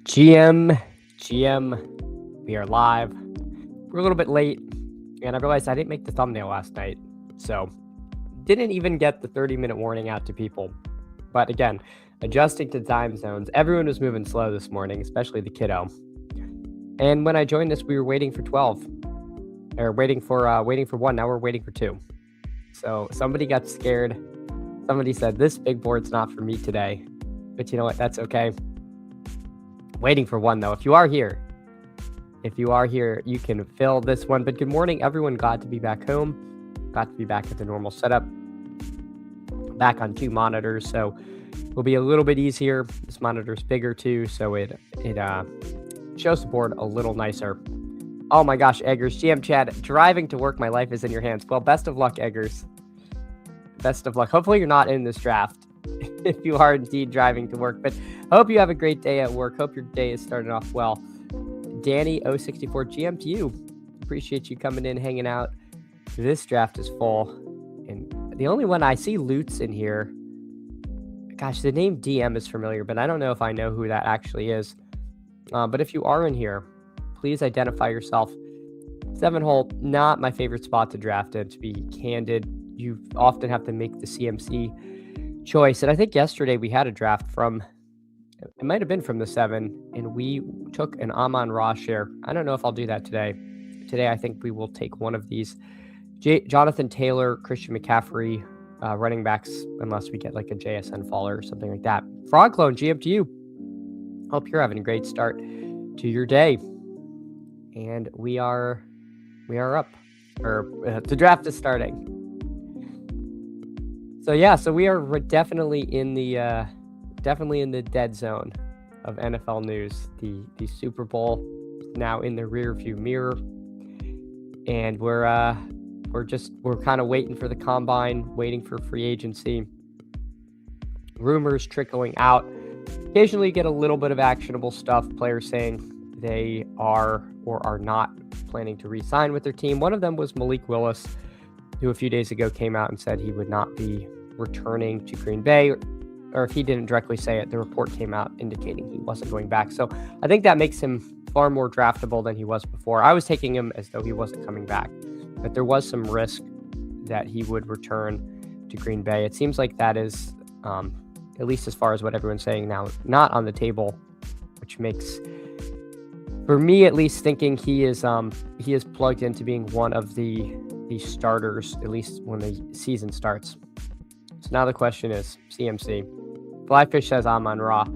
GM, we are live. We're a little bit late, and I realized I didn't make the thumbnail last night, so didn't even get the 30-minute warning out to people. But again, adjusting to time zones, everyone was moving slow this morning, especially the kiddo. And when I joined this, we were waiting for 12, or waiting for 1. Now we're waiting for 2. So somebody got scared. Somebody said, this big board's not for me today. But you know what? That's okay. Waiting for 1, though. If you are here, you can fill this one. But good morning, everyone. Glad to be back home. Glad to be back at the normal setup. Back on 2 monitors, so will be a little bit easier. This monitor's bigger too, so it shows the board a little nicer. Oh my gosh, Eggers, GM Chad, driving to work, my life is in your hands. Well, best of luck, Eggers. Best of luck. Hopefully you're not in this draft if you are indeed driving to work, but hope you have a great day at work. Hope your day is starting off well. Danny 064, GM to you. Appreciate you coming in, hanging out. This draft is full, and the only one I see Lutz in here. Gosh, the name DM is familiar, but I don't know if I know who that actually is. But if you are in here, please identify yourself. 7-hole, not my favorite spot to draft in, to be candid. You often have to make the CMC choice. And I think yesterday we had a draft from, it might have been from the 7, and we took an Amon-Ra share. I don't know if I'll do that today. Today, I think we will take one of these. Jonathan Taylor, Christian McCaffrey, running backs, unless we get like a JSN faller or something like that. Frog Clone, GM to you. Hope you're having a great start to your day. And we are up, or the draft is starting. So we are definitely in the dead zone of NFL news. The Super Bowl now in the rearview mirror, and we're kind of waiting for the combine, waiting for free agency. Rumors trickling out. Occasionally you get a little bit of actionable stuff, players saying they are or are not planning to re-sign with their team. One of them was Malik Willis, who a few days ago came out and said he would not be returning to Green Bay, or if he didn't directly say it, the report came out indicating he wasn't going back. So I think that makes him far more draftable than he was before. I was taking him as though he wasn't coming back, but there was some risk that he would return to Green Bay. It seems like that is, at least as far as what everyone's saying now, not on the table, which makes, for me at least, thinking he is plugged into being one of the starters, at least when the season starts. So now the question is CMC. Flyfish says Amon-Ra.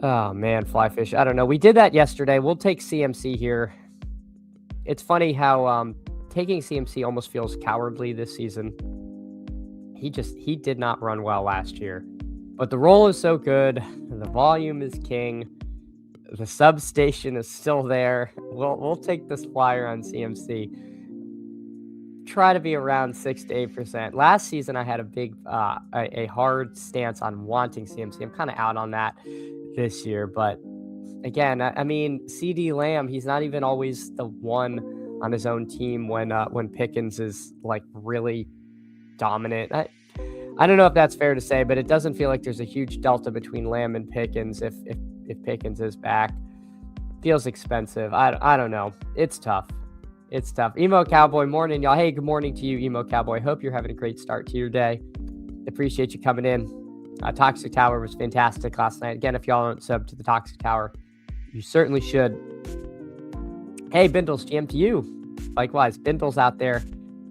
Oh man, Flyfish. I don't know. We did that yesterday. We'll take CMC here. It's funny how taking CMC almost feels cowardly this season. He did not run well last year, but the role is so good. The volume is king. The substation is still there. We'll take this flyer on CMC. Try to be around 6 to 8%. Last season, I had a hard stance on wanting CMC. I'm kind of out on that this year, but again, I mean, CD Lamb, he's not even always the one on his own team when Pickens is like really dominant. I don't know if that's fair to say, but it doesn't feel like there's a huge delta between Lamb and Pickens if Pickens is back. Feels expensive. I don't know. It's tough. It's tough. Emo Cowboy, morning, y'all. Hey, good morning to you, Emo Cowboy. Hope you're having a great start to your day. Appreciate you coming in. Toxic Tower was fantastic last night. Again, if y'all aren't sub to the Toxic Tower, you certainly should. Hey, Bindles, GM to you. Likewise, Bindles out there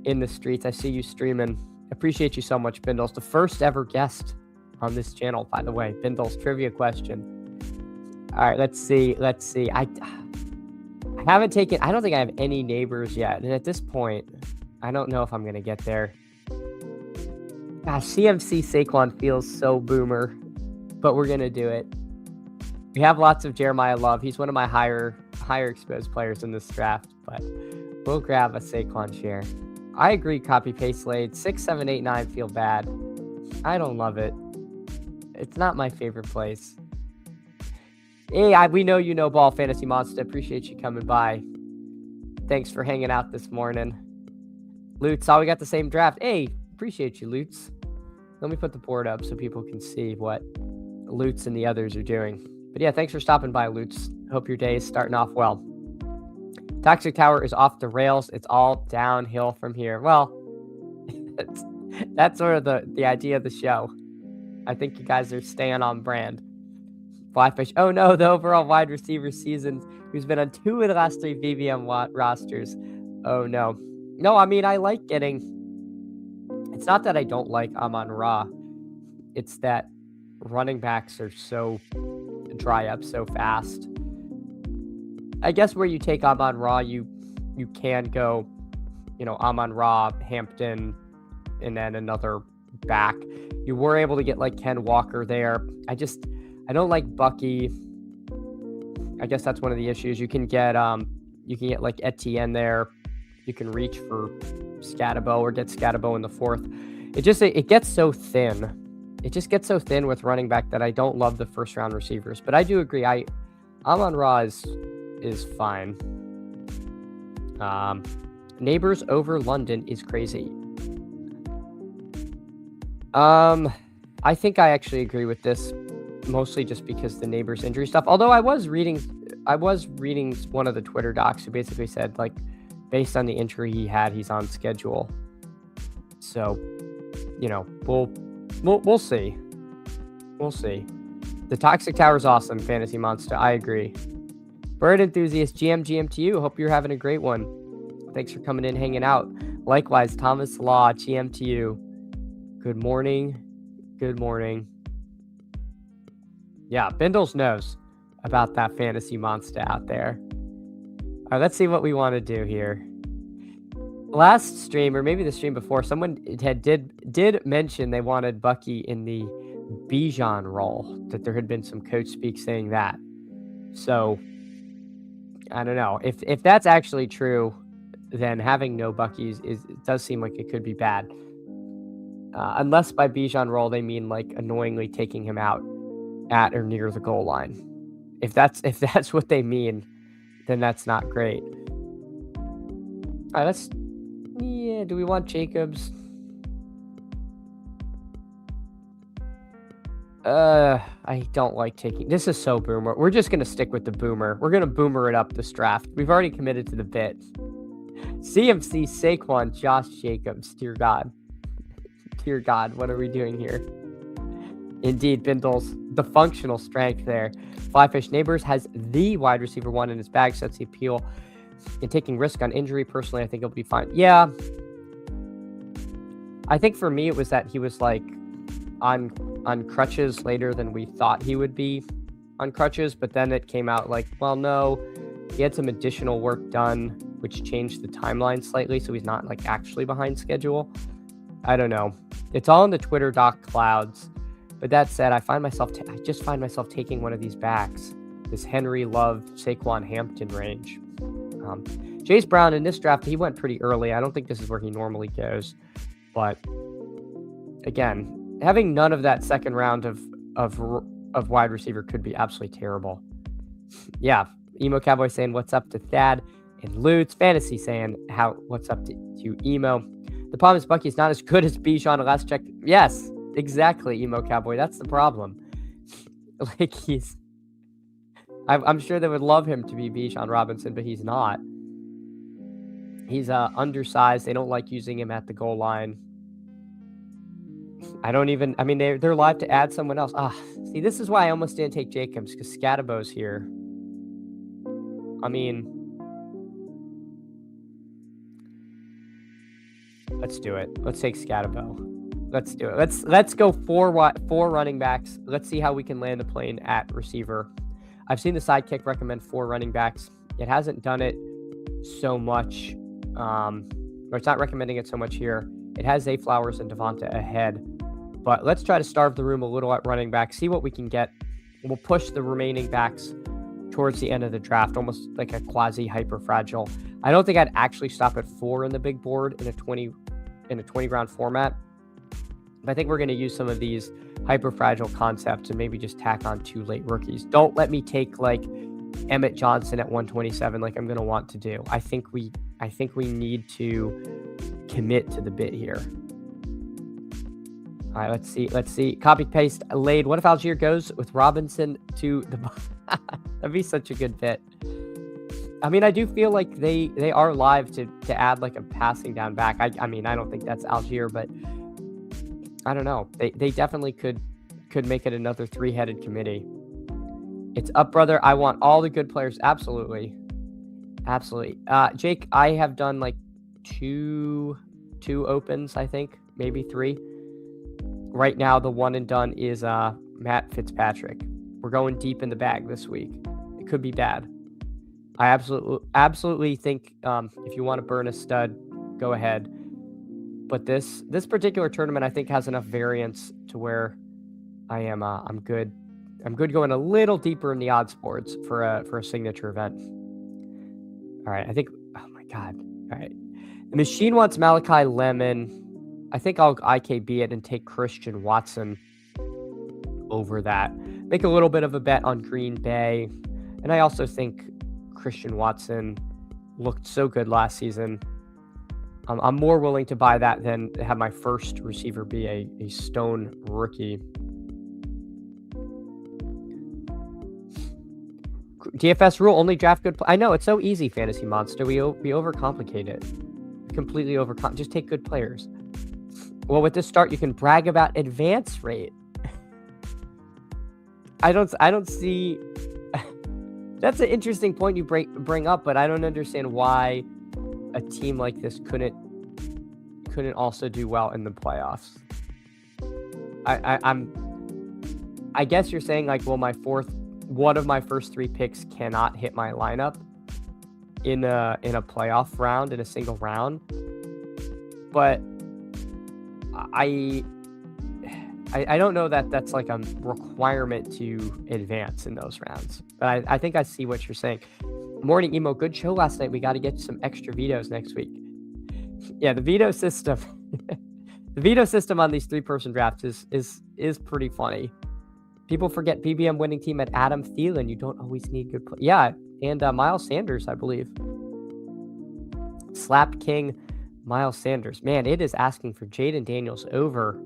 in the streets. I see you streaming. Appreciate you so much, Bindles. The first ever guest on this channel, by the way. Bindles, trivia question. All right, let's see. I don't think I have any neighbors yet. And at this point, I don't know if I'm going to get there. Gosh, CMC Saquon feels so boomer, but we're going to do it. We have lots of Jeremiah Love. He's one of my higher exposed players in this draft, but we'll grab a Saquon share. I agree, copy paste Slade. 6, 7, 8, 9 feel bad. I don't love it. It's not my favorite place. Hey, we know you know Ball Fantasy Monster. Appreciate you coming by. Thanks for hanging out this morning. Lutz, we got the same draft. Hey, appreciate you, Lutz. Let me put the board up so people can see what Lutz and the others are doing. But yeah, thanks for stopping by, Lutz. Hope your day is starting off well. Toxic Tower is off the rails. It's all downhill from here. Well, that's sort of the idea of the show. I think you guys are staying on brand. Flyfish. Oh no, the overall wide receiver season, who's been on 2 of the last 3 VBM rosters. Oh no. No, I mean, I like getting... It's not that I don't like Amon-Ra. It's that running backs are so dry up so fast. I guess where you take Amon-Ra, you can go, Amon-Ra, Hampton, and then another back. You were able to get like Ken Walker there. I don't like Bucky. I guess that's one of the issues. You can get like Etienne there. You can reach for Scatabo or get Scatabo in the 4th. It gets so thin. It just gets so thin with running back that I don't love the first round receivers. But I do agree. Amon-Ra is fine. Neighbors over London is crazy. I think I actually agree with this, mostly just because the Neighbors injury stuff. Although I was reading one of the Twitter docs who basically said, like, based on the injury he had, he's on schedule. So, we'll see. We'll see. The Toxic Tower is awesome, Fantasy Monster. I agree. Bird Enthusiast, GM to you. Hope you're having a great one. Thanks for coming in, hanging out. Likewise, Thomas Law, GM to you. Good morning. Good morning. Yeah, Bindles knows about that Fantasy Monster out there. All right, let's see what we want to do here. Last stream, or maybe the stream before, someone did mention they wanted Bucky in the Bijan role, that there had been some coach speak saying that. So, I don't know. If that's actually true, then having no Buckies it does seem like it could be bad. Unless by Bijan role they mean like annoyingly taking him out at or near the goal line. If that's what they mean, then that's not great. All right, do we want Jacobs? I don't like taking... This is so boomer. We're just going to stick with the boomer. We're going to boomer it up this draft. We've already committed to the bit. CMC, Saquon, Josh Jacobs. Dear God. Dear God, what are we doing here? Indeed, Bindles, the functional strength there. Flyfish Neighbors has the wide receiver 1 in his bag, so that's the appeal. And taking risk on injury, personally, I think he'll be fine. Yeah. I think for me, it was that he was like on crutches later than we thought he would be on crutches, but then it came out like, well, no, he had some additional work done, which changed the timeline slightly, so he's not like actually behind schedule. I don't know. It's all in the Twitter doc clouds. But that said, I just find myself taking one of these backs, this Henry Love, Saquon Hampton range. Chase Brown in this draft, he went pretty early. I don't think this is where he normally goes. But again, having none of that second round of wide receiver could be absolutely terrible. Yeah, Emo Cowboy saying what's up to Thad and Lutz. Fantasy saying what's up to Emo. The problem is Bucky's not as good as Bijan last check. Yes, exactly, Emo Cowboy. That's the problem. Like I'm sure they would love him to be Bijan Robinson, but he's not. He's undersized. They don't like using him at the goal line. They're live to add someone else. See, this is why I almost didn't take Jacobs, because Scatabo's here. Let's do it. Let's take Scatabo. Let's do it. Let's go four running backs. Let's see how we can land the plane at receiver. I've seen the Sidekick recommend 4 running backs. It hasn't done it so much, or it's not recommending it so much here. It has Zay Flowers and Devonta ahead, but let's try to starve the room a little at running back, see what we can get. We'll push the remaining backs towards the end of the draft, almost like a quasi hyper fragile. I don't think I'd actually stop at 4 in the big board in a 20 round format. But I think we're going to use some of these hyper fragile concepts and maybe just tack on 2 late rookies. Don't let me take like Emmett Johnson at 127 like I'm going to want to do. I think we need to commit to the bit here. All right, let's see. Let's see. Copy paste laid. What if Algier goes with Robinson to the? That'd be such a good fit. I mean, I do feel like they are live to add like a passing down back. I mean, I don't think that's Algier, but I don't know. They definitely could make it another three-headed committee. It's up, brother. I want all the good players. Absolutely. Absolutely. Jake, I have done like two opens, I think, maybe 3. Right now, the one and done is Matt Fitzpatrick. We're going deep in the bag this week. It could be bad. I absolutely think if you want to burn a stud, go ahead. But this particular tournament, I think, has enough variance to where I'm good. I'm good going a little deeper in the odds boards for a signature event. All right, I think. Oh my god! All right, the machine wants Malachi Lemon. I think I'll IKB it and take Christian Watson over that. Make a little bit of a bet on Green Bay, and I also think Christian Watson looked so good last season. I'm more willing to buy that than have my first receiver be a stone rookie. DFS rule, only draft good I know, it's so easy, Fantasy Monster. We overcomplicate it. Completely just take good players. Well, with this start, you can brag about advance rate. I don't see... That's an interesting point you bring up, but I don't understand why a team like this couldn't also do well in the playoffs. I guess you're saying like, well, one of my first 3 picks cannot hit my lineup in a playoff round, in a single round. But I don't know that that's like a requirement to advance in those rounds. But I think I see what you're saying. Morning Emo, good show last night. We got to get some extra vetoes next week. Yeah, the veto system. The veto system on these 3-person drafts is pretty funny. People forget BBM winning team at Adam Thielen. You don't always need good play. Yeah, and Miles Sanders, I believe. Slap King, Miles Sanders. Man, it is asking for Jaden Daniels over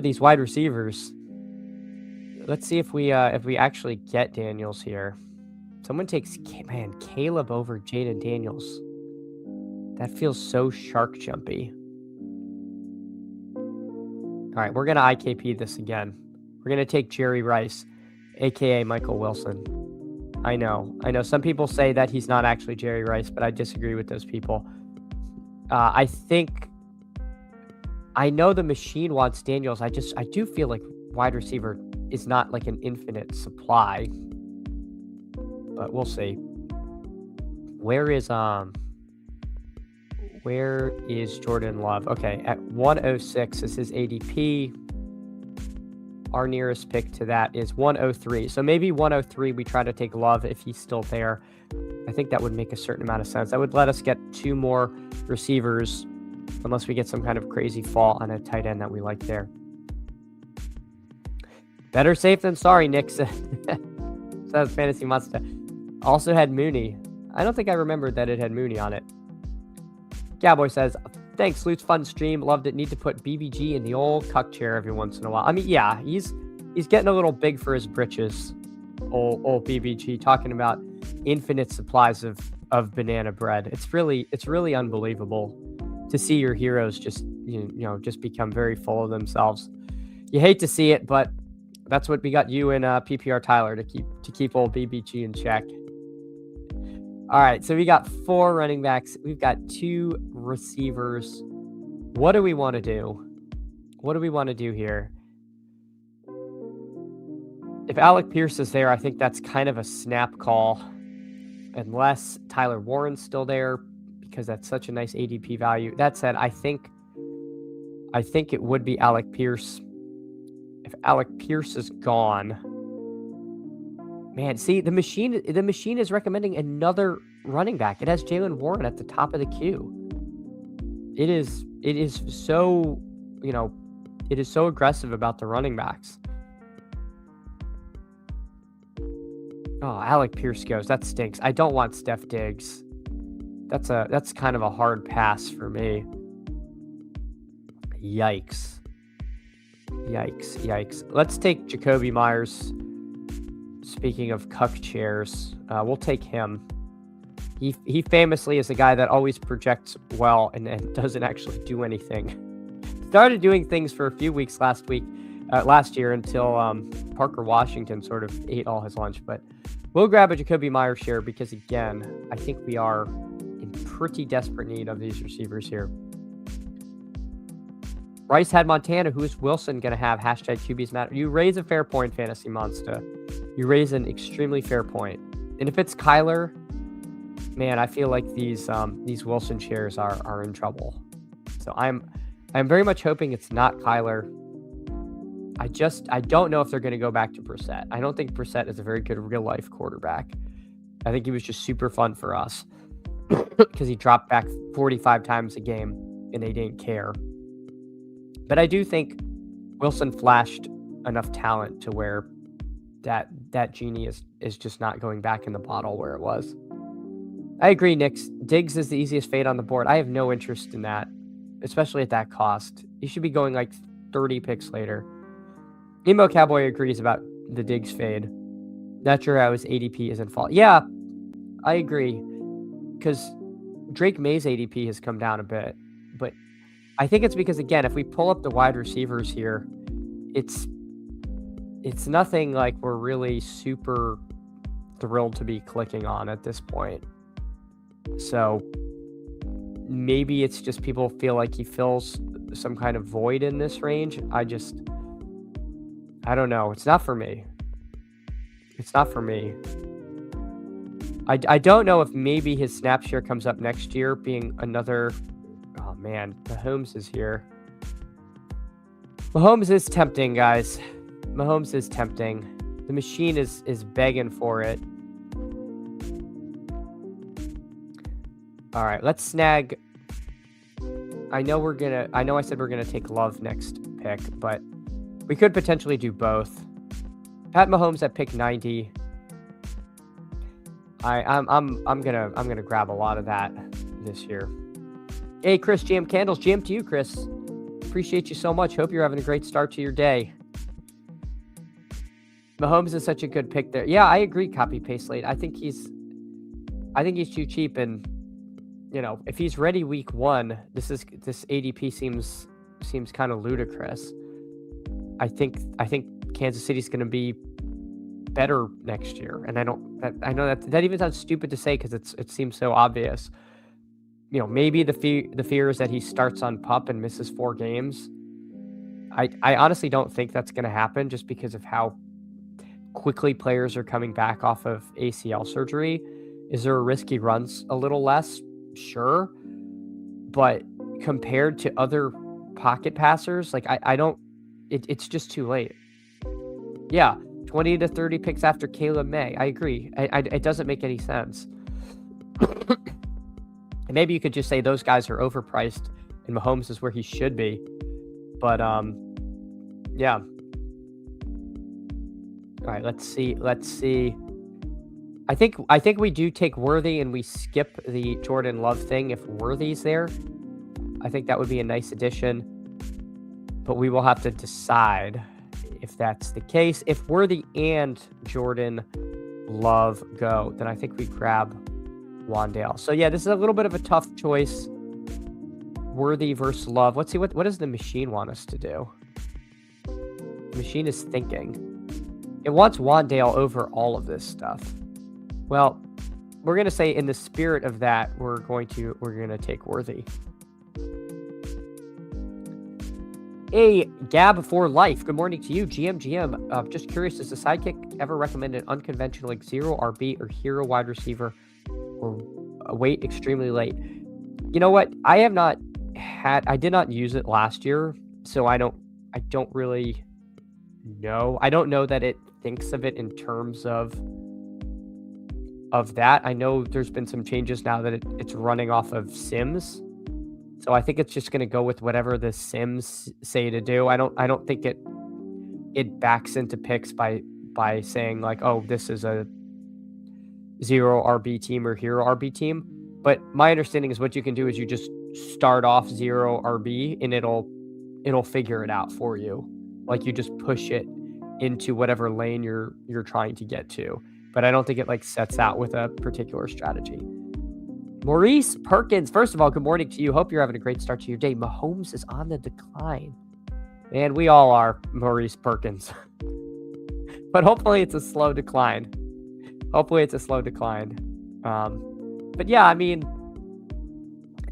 these wide receivers. Let's see if we actually get Daniels here. Someone takes Caleb over Jaden Daniels. That feels so shark jumpy. All right, we're going to IKP this again. We're going to take Jerry Rice, a.k.a. Michael Wilson. I know. Some people say that he's not actually Jerry Rice, but I disagree with those people. I know the machine wants Daniels. I do feel like wide receiver is not like an infinite supply. But we'll see. Where is Jordan Love? Okay, at 106 is his ADP. Our nearest pick to that is 103. So maybe 103 we try to take Love if he's still there. I think that would make a certain amount of sense. That would let us get 2 more receivers unless we get some kind of crazy fall on a tight end that we like there. Better safe than sorry, Nick. So that's Fantasy Monster. Also had Mooney. I don't think I remembered that it had Mooney on it. Cowboy says, thanks, Lutz, fun stream. Loved it. Need to put BBG in the old cuck chair every once in a while. I mean, yeah, he's getting a little big for his britches. Old BBG, talking about infinite supplies of banana bread. It's really unbelievable to see your heroes just just become very full of themselves. You hate to see it, but that's what we got you and PPR Tyler to keep old BBG in check. All right, so we got 4 running backs. We've got 2 receivers. What do we want to do? What do we want to do here? If Alec Pierce is there, I think that's kind of a snap call. Unless Tyler Warren's still there, because that's such a nice ADP value. That said, I think it would be Alec Pierce. If Alec Pierce is gone, man, see, the machine is recommending another running back. It has Jalen Warren at the top of the queue. It is so, it is so aggressive about the running backs. Oh, Alec Pierce goes. That stinks. I don't want Steph Diggs. That's kind of a hard pass for me. Yikes. Yikes. Let's take Jacoby Myers. Speaking of cuck chairs, we'll take him. He famously is a guy that always projects well and doesn't actually do anything. Started doing things for a few weeks last year until Parker Washington sort of ate all his lunch. But we'll grab a Jacoby Myers share because, again, I think we are in pretty desperate need of these receivers here. Rice had Montana. Who's Wilson going to have? Hashtag QBs matter. You raise a fair point, Fantasy Monster. You raise an extremely fair point. And if it's Kyler, man, I feel like these Wilson shares are in trouble. So I'm very much hoping it's not Kyler. I don't know if they're going to go back to Brissett. I don't think Brissett is a very good real life quarterback. I think he was just super fun for us because he dropped back 45 times a game and they didn't care. But I do think Wilson flashed enough talent to where that genie is just not going back in the bottle where it was. I agree, Nick. Diggs is the easiest fade on the board. I have no interest in that, especially at that cost. You should be going like 30 picks later. Emo Cowboy agrees about the Diggs fade. Not sure how his ADP is in fault. Yeah, I agree. Because Drake May's ADP has come down a bit. But I think it's because, again, if we pull up the wide receivers here, it's nothing like we're really super thrilled to be clicking on at this point. So maybe it's just people feel like he fills some kind of void in this range. I don't know. It's not for me. I don't know if maybe his snap share comes up next year being another. Oh man, Mahomes is here. Mahomes is tempting, guys. Mahomes is tempting. The machine is begging for it. All right, let's snag. I know I said we're gonna take Love next pick, but we could potentially do both. Pat Mahomes at pick 90. I'm gonna grab a lot of that this year. Hey, Chris, Jam Candles. Jam to you, Chris. Appreciate you so much. Hope you're having a great start to your day. Mahomes is such a good pick there. Yeah, I agree. Copy paste late. I think he's too cheap, and if he's ready week 1, this ADP seems kind of ludicrous. I think Kansas City's going to be better next year, and I know that even sounds stupid to say because it seems so obvious. Maybe the fear is that he starts on PUP and misses 4 games. I honestly don't think that's going to happen just because of how quickly players are coming back off of ACL surgery. Is there a risk he runs a little less? Sure. But compared to other pocket passers, like it's just too late. Yeah. 20 to 30 picks after Caleb May. I agree. It doesn't make any sense. And maybe you could just say those guys are overpriced and Mahomes is where he should be. But yeah. All right, let's see. I think we do take Worthy and we skip the Jordan Love thing if Worthy's there. I think that would be a nice addition. But we will have to decide if that's the case. If Worthy and Jordan Love go, then I think we grab Wandale. So yeah, this is a little bit of a tough choice. Worthy versus Love. Let's see what does the machine want us to do? The machine is thinking. It wants Wandale over all of this stuff. Well, we're gonna say in the spirit of that, we're gonna take Worthy. Hey, Gab for life. Good morning to you, GM. Just curious, does the Sidekick ever recommend an unconventional like 0 RB or hero wide receiver, or wait extremely late? You know what? I did not use it last year, so I don't really know. I don't know that it thinks of it in terms of that. I know there's been some changes now that it's running off of Sims. So I think it's just going to go with whatever the Sims say to do. I don't think it backs into picks by saying like, oh, this is a 0 RB team or hero RB team. But my understanding is what you can do is you just start off 0 RB and it'll it'll figure it out for you. Like, you just push it into whatever lane you're trying to get to. But I don't think it, like, sets out with a particular strategy. Maurice Perkins, first of all, good morning to you. Hope you're having a great start to your day. Mahomes is on the decline. And we all are, Maurice Perkins. But hopefully it's a slow decline. But yeah, I mean,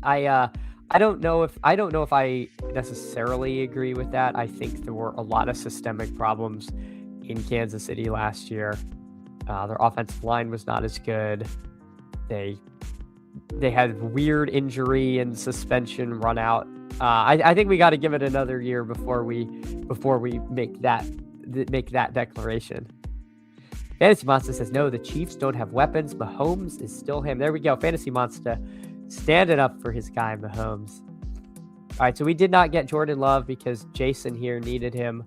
I don't know if I necessarily agree with that. I think there were a lot of systemic problems in Kansas City last year. Their offensive line was not as good. They had weird injury and suspension run out. I think we got to give it another year before we make that declaration. Fantasy Monster says, no, the Chiefs don't have weapons. Mahomes is still him. There we go. Fantasy Monster standing up for his guy, Mahomes. All right, so we did not get Jordan Love because Jason here needed him.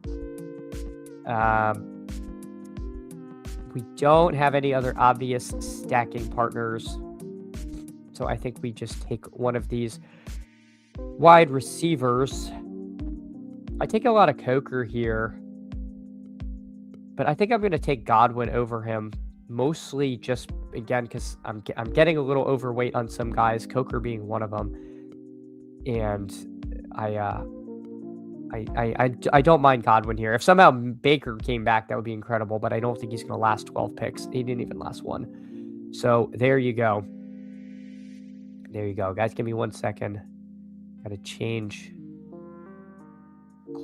We don't have any other obvious stacking partners. So I think we just take one of these wide receivers. I take a lot of Coker here, but I think I'm going to take Godwin over him, mostly just, again, because I'm getting a little overweight on some guys, Coker being one of them. And I don't mind Godwin here. If somehow Baker came back, that would be incredible, but I don't think he's going to last 12 picks. He didn't even last one. So there you go. There you go. Guys, give me 1 second. Got to change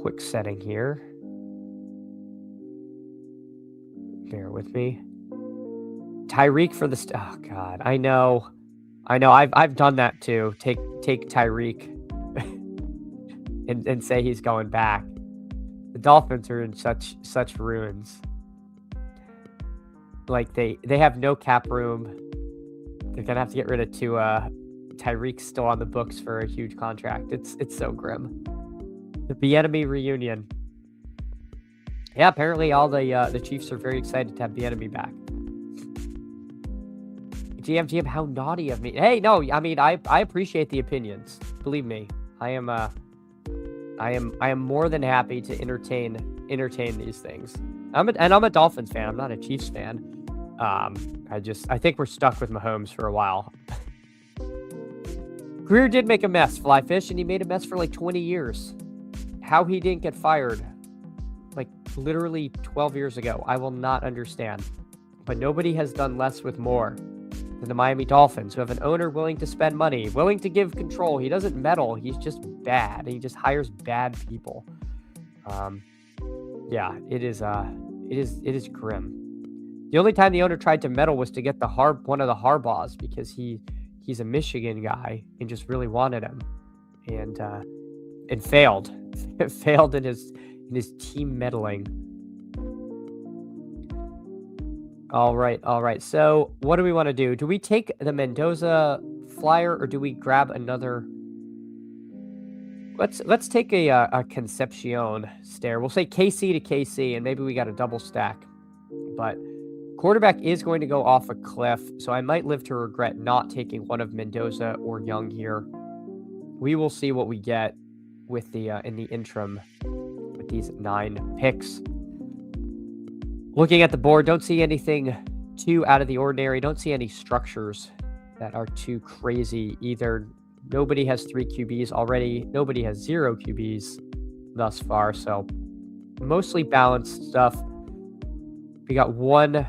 quick setting here. Bear with me. Tyreek for the oh god, I know. I've done that too. Take Tyreek and say he's going back. The Dolphins are in such ruins. Like they have no cap room. They're gonna have to get rid of Tua. Tyreek's still on the books for a huge contract. It's so grim. The Bieniemy reunion. Yeah, apparently all the Chiefs are very excited to have Bieniemy back. GM, how naughty of me. Hey, no, I mean I appreciate the opinions. Believe me, I am more than happy to entertain these things. I'm a Dolphins fan. I'm not a Chiefs fan. I think we're stuck with Mahomes for a while. Greer did make a mess, Flyfish, and he made a mess for like 20 years. How he didn't get fired, like literally 12 years ago, I will not understand. But nobody has done less with more than the Miami Dolphins, who have an owner willing to spend money, willing to give control. He doesn't meddle. He's just bad. He just hires bad people. Yeah, it is grim. The only time the owner tried to meddle was to get one of the Harbaughs, because he's a Michigan guy and just really wanted him, and failed. Failed in his team meddling. All right. So what do we want to do? Do we take the Mendoza flyer, or do we grab another? Let's take a Concepcion stare. We'll say KC to KC, and maybe we got a double stack. But quarterback is going to go off a cliff, so I might live to regret not taking one of Mendoza or Young here. We will see what we get with the in the interim with these 9 picks. Looking at the board, don't see anything too out of the ordinary. Don't see any structures that are too crazy either. Nobody has 3 QBs already. Nobody has 0 QBs thus far. So mostly balanced stuff. We got one.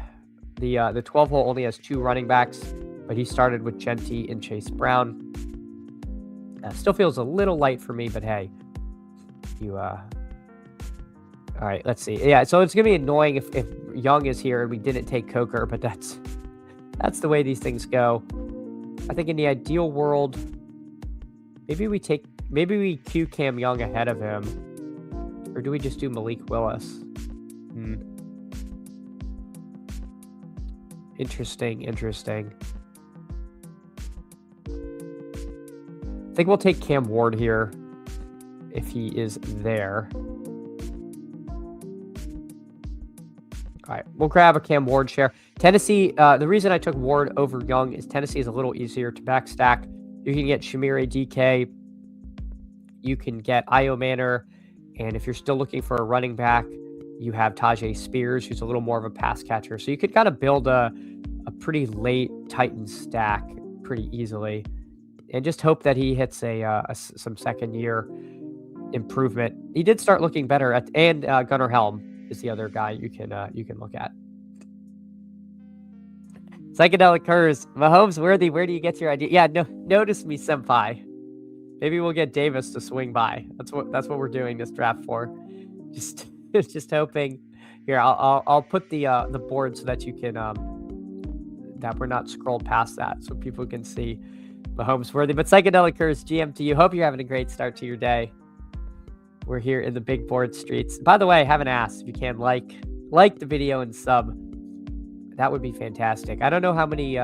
The 12 hole only has 2 running backs, but he started with Genty and Chase Brown. Still feels a little light for me, but hey, all right, let's see. Yeah, so it's gonna be annoying if Young is here and we didn't take Coker, but that's the way these things go. I think in the ideal world, maybe we cue Cam Young ahead of him, or do we just do Malik Willis? Interesting. I think we'll take Cam Ward here if he is there. All right, we'll grab a Cam Ward share. Tennessee, the reason I took Ward over Young is Tennessee is a little easier to backstack. You can get Shamir DK. You can get Io Manor. And if you're still looking for a running back, you have Tajay Spears, who's a little more of a pass catcher. So you could kind of build a pretty late Titans stack pretty easily, and just hope that he hits some second year improvement. He did start looking better and Gunnar Helm is the other guy you can look at. Psychedelic Curse, Mahomes worthy. Where do you get your idea? Yeah, no, notice me, senpai. Maybe we'll get Davis to swing by. That's what we're doing this draft for. Just hoping. Here, I'll put the board so that you can that we're not scrolled past that, so people can see Mahomes worthy. But Psychedelic Curse, GM to you. Hope you're having a great start to your day. We're here in the big board streets. By the way, I haven't asked if you can like the video and sub. That would be fantastic. I don't know how many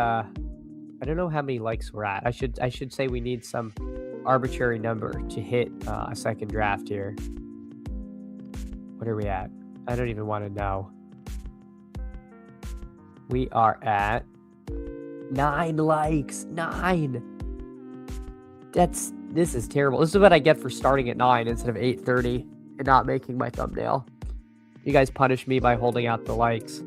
likes we're at. I should say we need some arbitrary number to hit a second draft here. What are we at? I don't even want to know. We are at 9 likes. 9. This is terrible. This is what I get for starting at 9 instead of 8:30 and not making my thumbnail. You guys punish me by holding out the likes.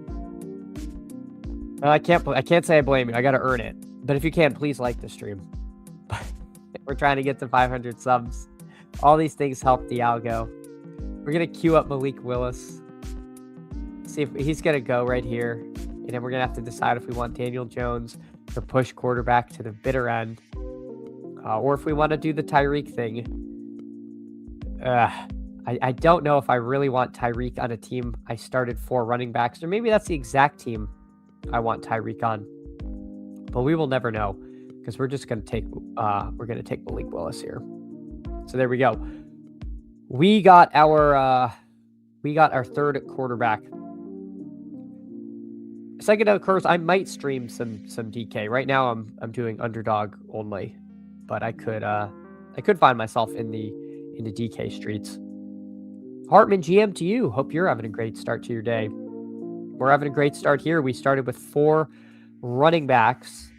I can't say I blame you. I got to earn it. But if you can, please like the stream. We're trying to get to 500 subs. All these things help the algo. We're going to queue up Malik Willis. See if he's going to go right here. And then we're going to have to decide if we want Daniel Jones to push quarterback to the bitter end. Or if we want to do the Tyreek thing. I don't know if I really want Tyreek on a team I started 4 running backs. Or maybe that's the exact team I want Tyreek on. But we will never know. Because we're just going to take Malik Willis here. So there we go. We got our third quarterback. Psychedelic Curse, I might stream some DK. Right now I'm doing Underdog only, but I could find myself in the DK streets. Hartman, GM to you. Hope you're having a great start to your day. We're having a great start here. We started with 4 running backs,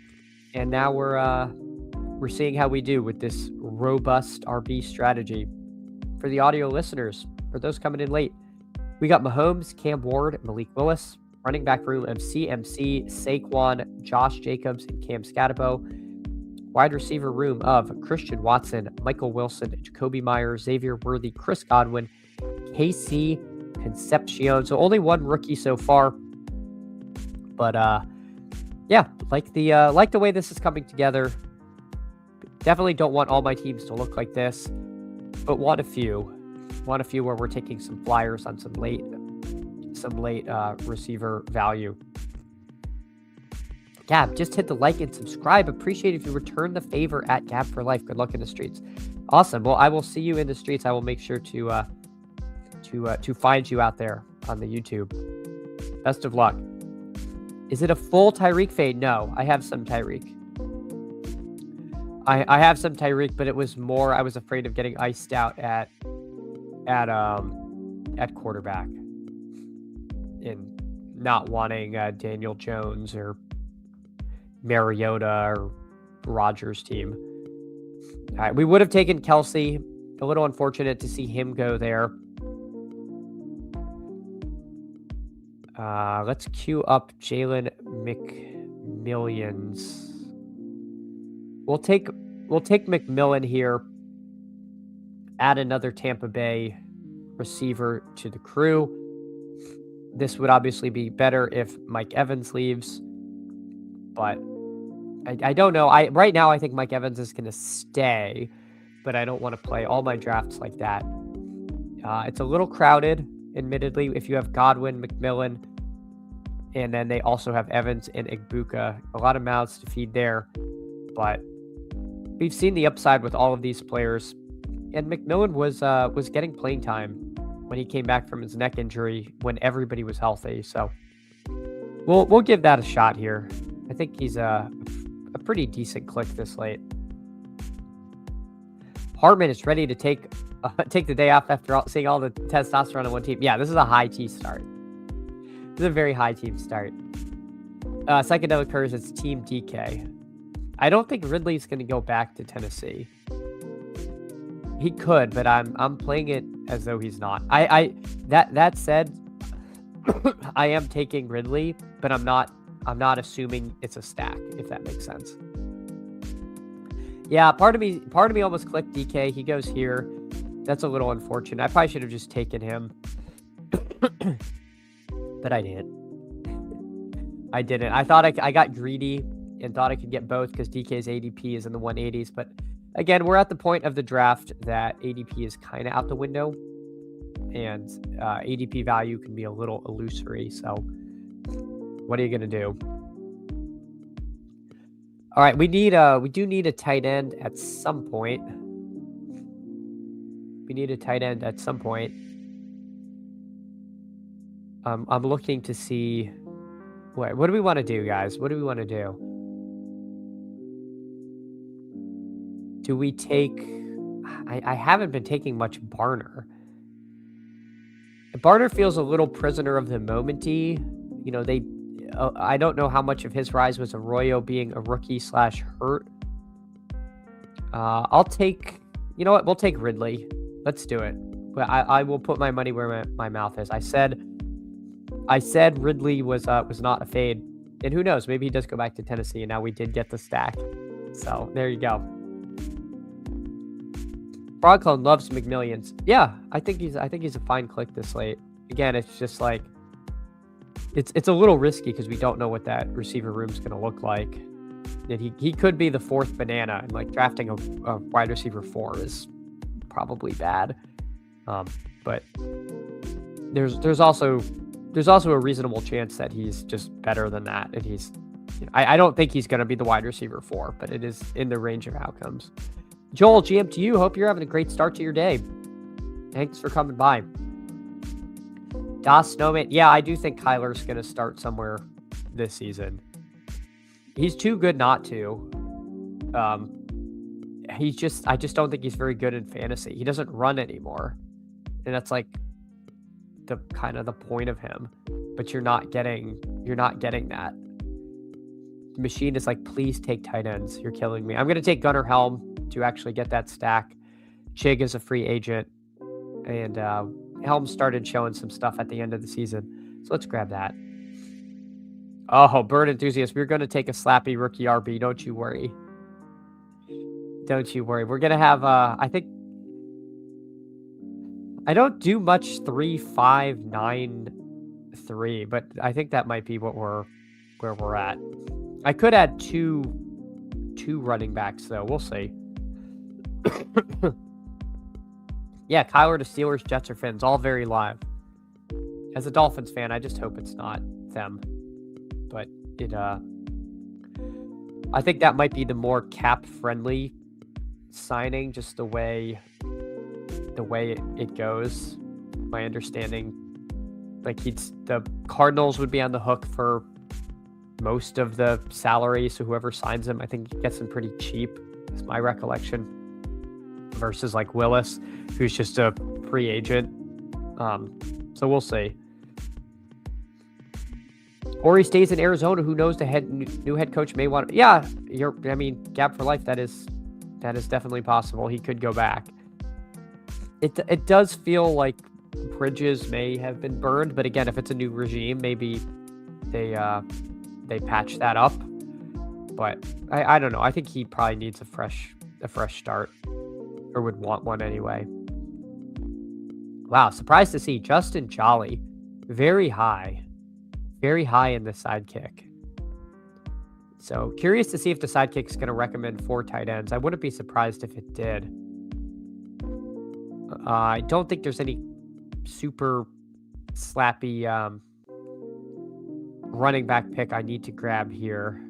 and now we're seeing how we do with this robust RB strategy. For the audio listeners, for those coming in late, we got Mahomes, Cam Ward, Malik Willis, running back room of CMC, Saquon, Josh Jacobs, and Cam Scatabo. Wide receiver room of Christian Watson, Michael Wilson, Jacoby Myers, Xavier Worthy, Chris Godwin, KC Concepcion. So only 1 rookie so far. But yeah, like the way this is coming together. Definitely don't want all my teams to look like this, but want a few where we're taking some flyers on some late receiver value. Gab, just hit the like and subscribe. Appreciate if you return the favor at Gab for Life. Good luck in the streets. Awesome. Well, I will see you in the streets. I will make sure to find you out there on the YouTube. Best of luck. Is it a full Tyreek fade? No, I have some Tyreek. I have some Tyreek, but it was more I was afraid of getting iced out at quarterback and not wanting Daniel Jones or Mariota or Rodgers' team. All right, we would have taken Kelsey. A little unfortunate to see him go there. Let's queue up Jalen McMillions. We'll take McMillan here. Add another Tampa Bay receiver to the crew. This would obviously be better if Mike Evans leaves, but I don't know. Right now I think Mike Evans is going to stay, but I don't want to play all my drafts like that. It's a little crowded, admittedly, if you have Godwin, McMillan, and then they also have Evans and Igbuka. A lot of mouths to feed there, but we've seen the upside with all of these players, and McMillan was getting playing time when he came back from his neck injury when everybody was healthy. So we'll give that a shot here. I think he's a pretty decent click this late. Hartman is ready to take the day off after seeing all the testosterone on one team. Yeah, this is a high T start. This is a very high team start. Psychedelic Curse, it's Team DK. I don't think Ridley's going to go back to Tennessee. He could, but I'm playing it as though he's not. That said, I am taking Ridley, but I'm not assuming it's a stack, if that makes sense. Yeah, part of me almost clicked DK. He goes here. That's a little unfortunate. I probably should have just taken him. But I didn't. I thought I got greedy and thought I could get both because DK's ADP is in the 180s. But again, we're at the point of the draft that ADP is kind of out the window. And ADP value can be a little illusory. So what are you going to do? All right, we do need a tight end at some point. We need a tight end at some point. I'm looking to see what do we want to do, guys? What do we want to do? Do we take? I haven't been taking much Barner. Barner feels a little prisoner of the moment-y. You know, I don't know how much of his rise was Arroyo being a rookie / hurt. I'll take. You know what? We'll take Ridley. Let's do it. But I will put my money where my mouth is. I said Ridley was not a fade, and who knows? Maybe he does go back to Tennessee, and now we did get the stack. So there you go. Frogclone loves McMillions. Yeah, I think he's a fine click this late. Again, it's just like it's a little risky because we don't know what that receiver room's going to look like, and he could be the fourth banana, and like drafting a wide receiver 4 is probably bad. But there's also a reasonable chance that he's just better than that, and he's. I don't think he's going to be the wide receiver 4, but it is in the range of outcomes. Joel, GM to you. Hope you're having a great start to your day. Thanks for coming by. Das Snowman. Yeah, I do think Kyler's going to start somewhere this season. He's too good not to. I just don't think he's very good in fantasy. He doesn't run anymore. And that's like the kind of the point of him. But you're not getting that. The machine is like, please take tight ends. You're killing me. I'm going to take Gunnar Helm to actually get that stack. Chig is a free agent, and Helm started showing some stuff at the end of the season. So let's grab that. Oh, Bird Enthusiast, we're going to take a slappy rookie RB. Don't you worry. Don't you worry. We're going to have, I think, I don't do much 3, 5, 9, 3, but I think that might be where we're at. I could add two running backs, though. We'll see. Yeah, Kyler to Steelers, Jets, or Finns, all very live. As a Dolphins fan, I just hope it's not them. But I think that might be the more cap-friendly signing, just the way it goes. My understanding, like the Cardinals would be on the hook for most of the salary, so whoever signs him, I think gets him pretty cheap. Is my recollection. Versus like Willis, who's just a free agent. So we'll see. Or he stays in Arizona. Who knows? The new head coach may want. Yeah, Gab for life. That is definitely possible. He could go back. It does feel like bridges may have been burned, but again, if it's a new regime, maybe they patch that up. But I don't know. I think he probably needs a fresh start. Or would want one anyway. Wow, surprised to see Justin Jolly. Very high in the sidekick. So curious to see if the sidekick is going to recommend 4 tight ends. I wouldn't be surprised if it did. I don't think there's any super slappy running back pick I need to grab here.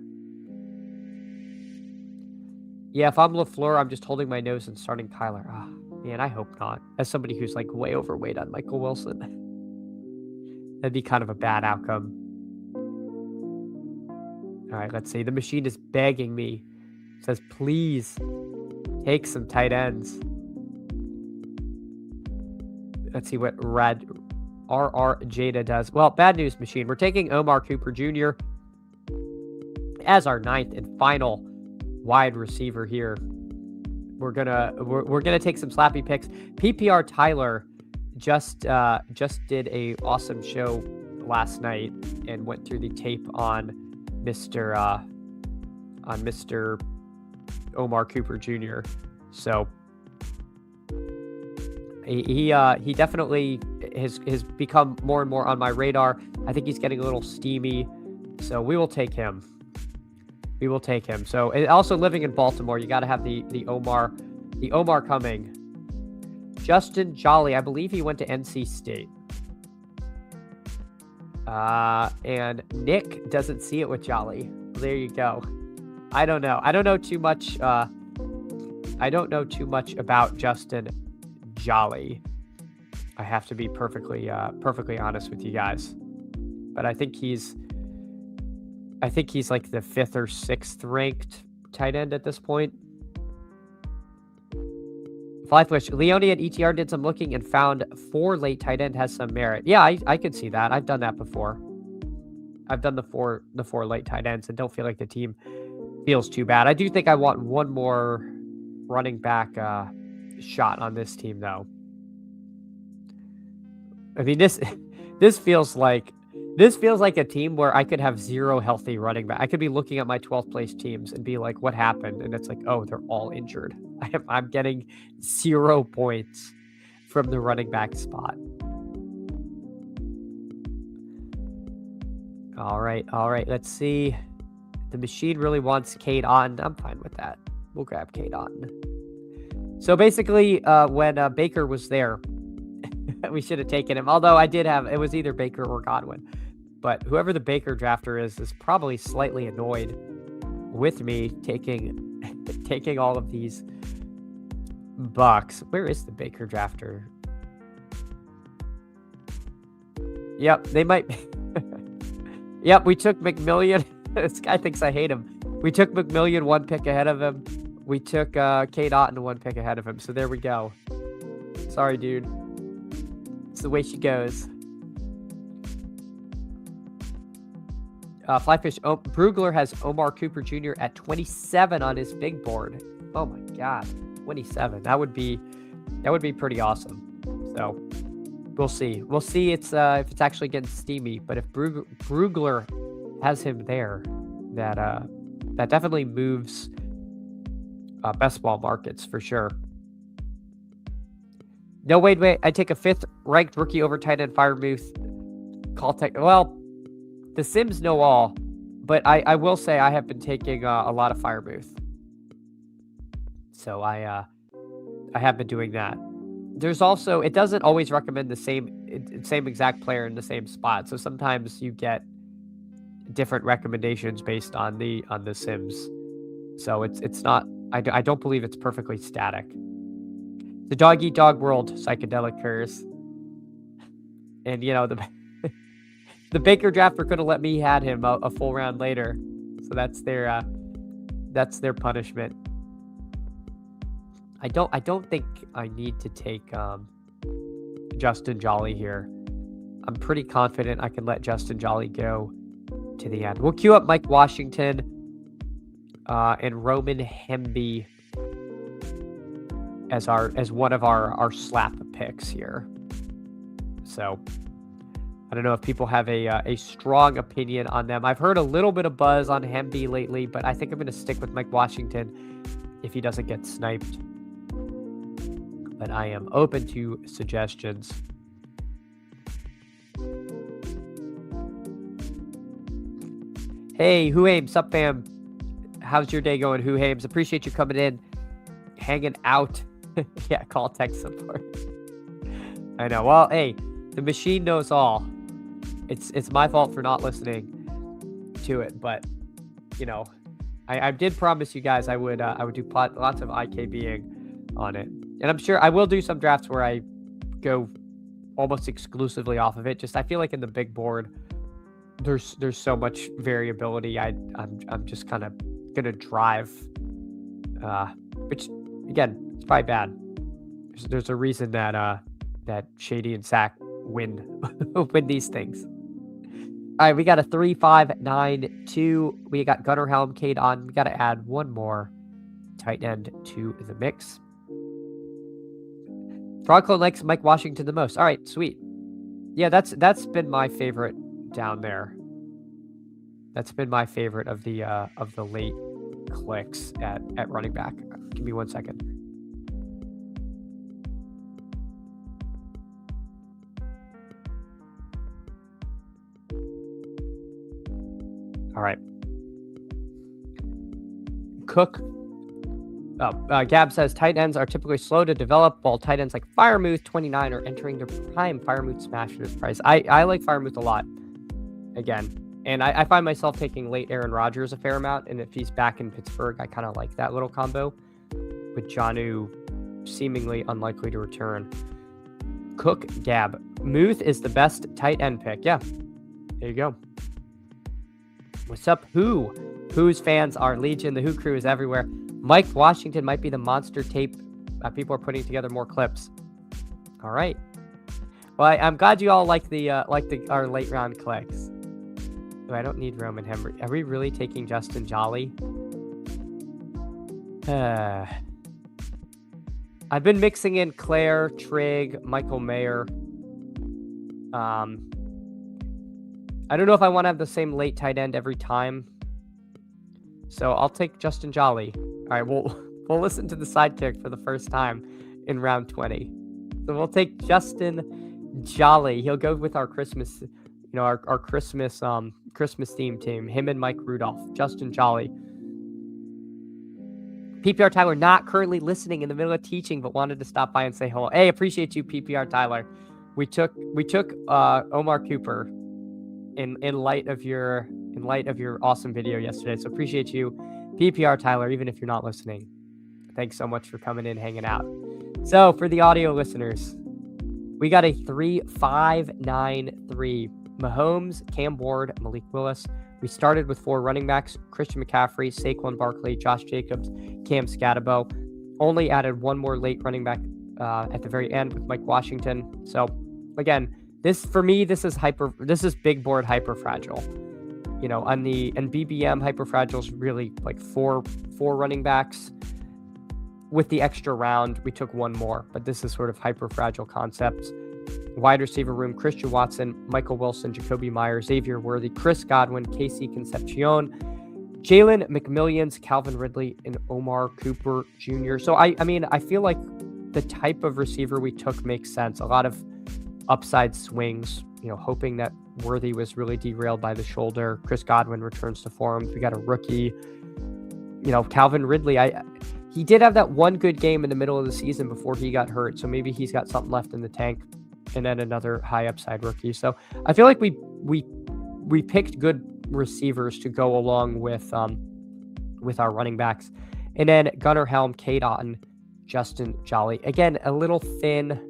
Yeah, if I'm LaFleur, I'm just holding my nose and starting Kyler. Man, I hope not. As somebody who's like way overweight on Michael Wilson, that'd be kind of a bad outcome. All right, let's see. The machine is begging me. It says, please take some tight ends. Let's see what RR Jada does. Well, bad news, machine. We're taking Omar Cooper Jr. as our 9th and final wide receiver here. We're gonna take some slappy picks. PPR Tyler just did a awesome show last night and went through the tape on Mr. Omar Cooper Jr. So he definitely has become more and more on my radar. I think he's getting a little steamy, so we will take him. We will take him. So, and also living in Baltimore, you got to have the Omar coming. Justin Jolly, I believe he went to NC State. And Nick doesn't see it with Jolly. There you go. I don't know. I don't know too much. I don't know too much about Justin Jolly. I have to be perfectly honest with you guys. But I think he's like the 5th or 6th ranked tight end at this point. Flyfish, Leone and ETR did some looking and found 4 late tight end has some merit. Yeah, I could see that. I've done that before. I've done the four late tight ends and don't feel like the team feels too bad. I do think I want one more running back shot on this team, though. I mean, this feels like a team where I could have 0 healthy running back. I could be looking at my 12th place teams and be like, what happened? And it's like, oh, they're all injured. I'm getting 0 points from the running back spot. All right. Let's see. The machine really wants Cade Otton. I'm fine with that. We'll grab Cade Otton. So basically, when Baker was there, we should have taken him. Although it was either Baker or Godwin. But whoever the Baker drafter is probably slightly annoyed with me taking all of these bucks. Where is the Baker drafter? Yep, they might. Yep, we took McMillian. This guy thinks I hate him. We took McMillian 1 pick ahead of him. We took Cade Otton 1 pick ahead of him. So there we go. Sorry, dude. It's the way she goes. Flyfish, Brugler has Omar Cooper Jr. at 27 on his big board. Oh my God, 27. That would be pretty awesome. So we'll see. We'll see if it's actually getting steamy. But if Brugler has him there, that definitely moves best ball markets for sure. No, wait. I take a 5th ranked rookie over tight end Firemuth. Call tech. Well, the Sims know all, but I will say I have been taking a lot of Firemuth. So I have been doing that. There's also, it doesn't always recommend the same exact player in the same spot. So sometimes you get different recommendations based on the Sims. So it's not, I don't believe it's perfectly static. The dog eat dog world, psychedelic curse. And the Baker drafter could have let me had him a full round later. So that's their punishment. I don't think I need to take Justin Jolly here. I'm pretty confident I can let Justin Jolly go to the end. We'll queue up Mike Washington and Roman Hemby as one of our slap picks here. So I don't know if people have a strong opinion on them. I've heard a little bit of buzz on Hemby lately, but I think I'm going to stick with Mike Washington if he doesn't get sniped. But I am open to suggestions. Hey, Who Ames, sup fam? How's your day going, Who Ames? Appreciate you coming in, hanging out. Yeah, call tech support. I know. Well, hey, the machine knows all. It's my fault for not listening to it, but I did promise you guys I would do lots of IKBing on it, and I'm sure I will do some drafts where I go almost exclusively off of it. Just I feel like in the big board, there's so much variability. I'm just kind of gonna drive, which again, it's probably bad. There's a reason that Shady and Sack win these things. All right, we got a 3-5-9-2. We got Gunnar Helm, Cade on. We got to add one more tight end to the mix. Frogclone likes Mike Washington the most. All right, sweet. Yeah, that's been my favorite down there. That's been my favorite of the late clicks at running back. Give me 1 second. All right. Cook. Gab says tight ends are typically slow to develop, while tight ends like Firemouth 29 are entering their prime. Firemouth smashed his price. I like Firemouth a lot. Again. And I find myself taking late Aaron Rodgers a fair amount. And if he's back in Pittsburgh, I kind of like that little combo. With Jonnu seemingly unlikely to return. Cook, Gab. Muth is the best tight end pick. Yeah. There you go. What's up, Who? Who's fans are legion. The Who crew is everywhere. Mike Washington might be the monster tape. People are putting together more clips. All right. Well, I'm glad you all like our late round clicks. Oh, I don't need Roman Henry. Are we really taking Justin Jolly? I've been mixing in Claire, Trigg, Michael Mayer. I don't know if I want to have the same late tight end every time. So I'll take Justin Jolly. All right, we'll listen to the sidekick for the first time in round 20. So we'll take Justin Jolly. He'll go with our Christmas, our Christmas Christmas theme team. Him and Mike Rudolph. Justin Jolly. PPR Tyler not currently listening in the middle of teaching, but wanted to stop by and say hello. Hey, appreciate you, PPR Tyler. We took Omar Cooper in light of your awesome video yesterday. So appreciate you, PPR Tyler, even if you're not listening. Thanks so much for coming in, hanging out. So for the audio listeners, we got a 3-5-9-3. Mahomes, Cam Ward, Malik Willis. We started with 4 running backs: Christian McCaffrey, Saquon Barkley, Josh Jacobs, Cam Scatterbo. Only added one more late running back at the very end with Mike Washington. So again, this is big board hyper fragile. On the BBM, hyper fragile is really like four running backs. With the extra round, we took one more, but this is sort of hyper fragile concepts. Wide receiver room: Christian Watson, Michael Wilson, Jacoby Myers, Xavier Worthy, Chris Godwin, Casey Concepcion, Jalen McMillions, Calvin Ridley, and Omar Cooper Jr. So I feel like the type of receiver we took makes sense. A lot of upside swings, hoping that Worthy was really derailed by the shoulder. Chris Godwin returns to form. We got a rookie. Calvin Ridley, he did have that one good game in the middle of the season before he got hurt. So maybe he's got something left in the tank. And then another high upside rookie. So I feel like we picked good receivers to go along with our running backs. And then Gunnar Helm, Cade Otton, Justin Jolly. Again, a little thin.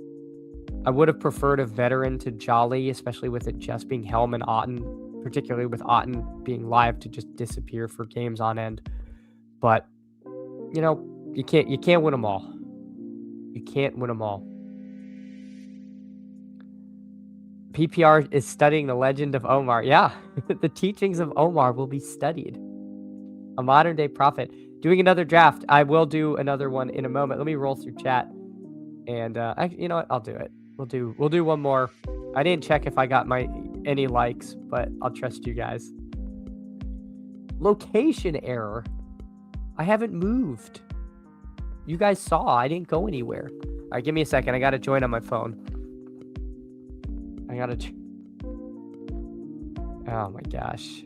I would have preferred a veteran to Jolly, especially with it just being Helm and Otton, particularly with Otton being live to just disappear for games on end. But you can't win them all. You can't win them all. PPR is studying the legend of Omar. Yeah, the teachings of Omar will be studied. A modern day prophet. Doing another draft. I will do another one in a moment. Let me roll through chat. And you know what? I'll do it. We'll do one more. I didn't check if I got any likes, but I'll trust you guys. Location error. I haven't moved. You guys saw I didn't go anywhere. All right, give me a second. I got to join on my phone. Oh my gosh.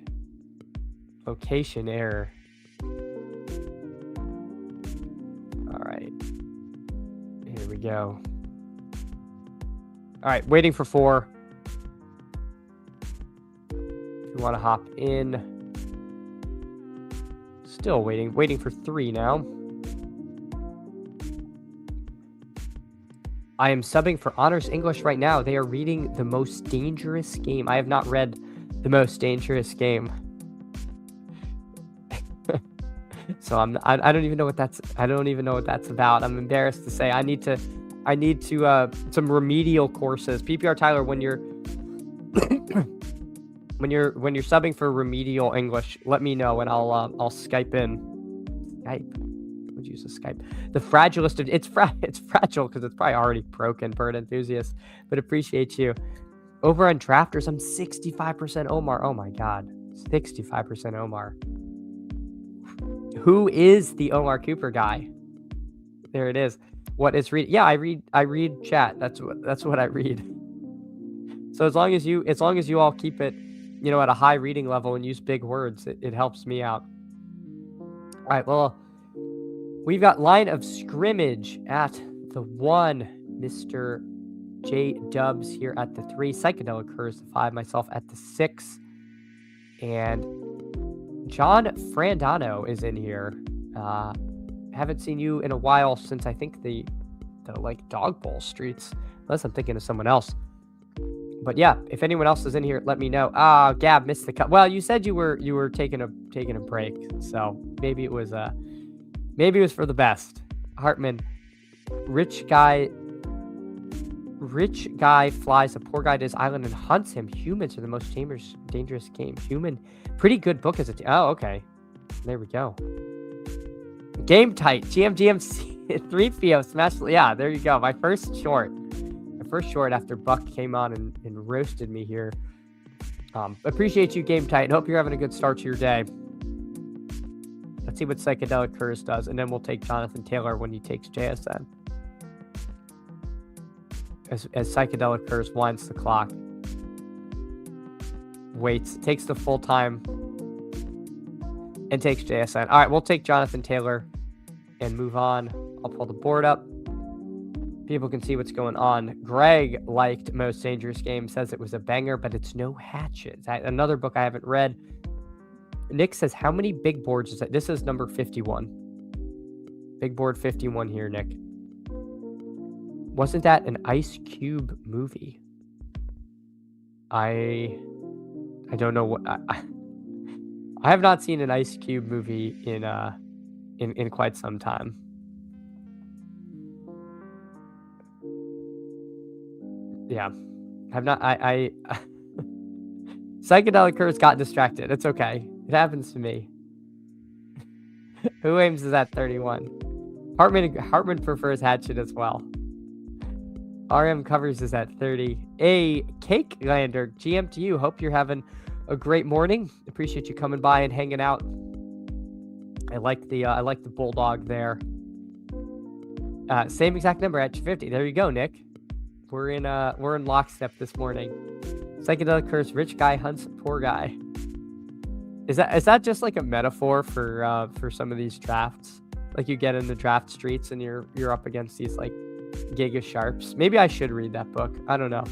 Location error. All right. Here we go. All right, waiting for 4. If you want to hop in. Still waiting for 3 now. I am subbing for Honors English right now. They are reading The Most Dangerous Game. I have not read The Most Dangerous Game. So I don't even know what that's about. I'm embarrassed to say. I need to some remedial courses. PPR Tyler, when you're subbing for remedial English, let me know and I'll Skype in. Skype. always use a Skype. The fragilest of it's fragile because it's probably already broken, bird enthusiast. But appreciate you. Over on drafters, I'm 65% Omar. Oh my god, 65% Omar. Who is the Omar Cooper guy? There it is. What is read? Yeah, I read chat. That's what I read. So as long as you all keep it, at a high reading level and use big words, it helps me out. All right, well, we've got line of scrimmage at the 1, Mr. J Dubs here at the 3, Psychedelic Curse the 5, myself at the 6, and John Frandano is in here. Haven't seen you in a while since I think the like Dog Bowl streets, unless I'm thinking of someone else. But yeah, if anyone else is in here, let me know. Gab missed the cut. Well, you said you were taking a break, so maybe it was for the best. Hartman, rich guy flies a poor guy to his island and hunts him. Humans are the most dangerous game. Human, pretty good book as a oh, okay. There we go. Game tight. GMC 3PO smash. Yeah, there you go. My first short after Buck came on and roasted me here. Appreciate you, Game Tight, and hope you're having a good start to your day. Let's see what Psychedelic Curse does, and then we'll take Jonathan Taylor when he takes JSN. As Psychedelic Curse winds the clock. Waits, takes the full time, and takes JSN. All right, we'll take Jonathan Taylor and move on. I'll pull the board up. People can see what's going on. Greg liked Most Dangerous Game, says it was a banger, but it's no hatches. Another book I haven't read. Nick says, how many big boards is that? This is number 51. Big board 51 here, Nick. Wasn't that an Ice Cube movie? I don't know what... I have not seen an Ice Cube movie in quite some time. Yeah, have not. I Psychedelic Curse got distracted. It's okay. It happens to me. Who aims is at 31. Hartman prefers Hatchet as well. RM Covers is at 30. A Cake Lander, GM to you. Hope you're having a great morning. Appreciate you coming by and hanging out. I like the Bulldog there. Same exact number at 50. There you go, Nick. We're in lockstep this morning. Psychedelic Curse, rich guy hunts poor guy. Is that just like a metaphor for some of these drafts? Like you get in the draft streets and you're up against these like Giga Sharps. Maybe I should read that book. I don't know.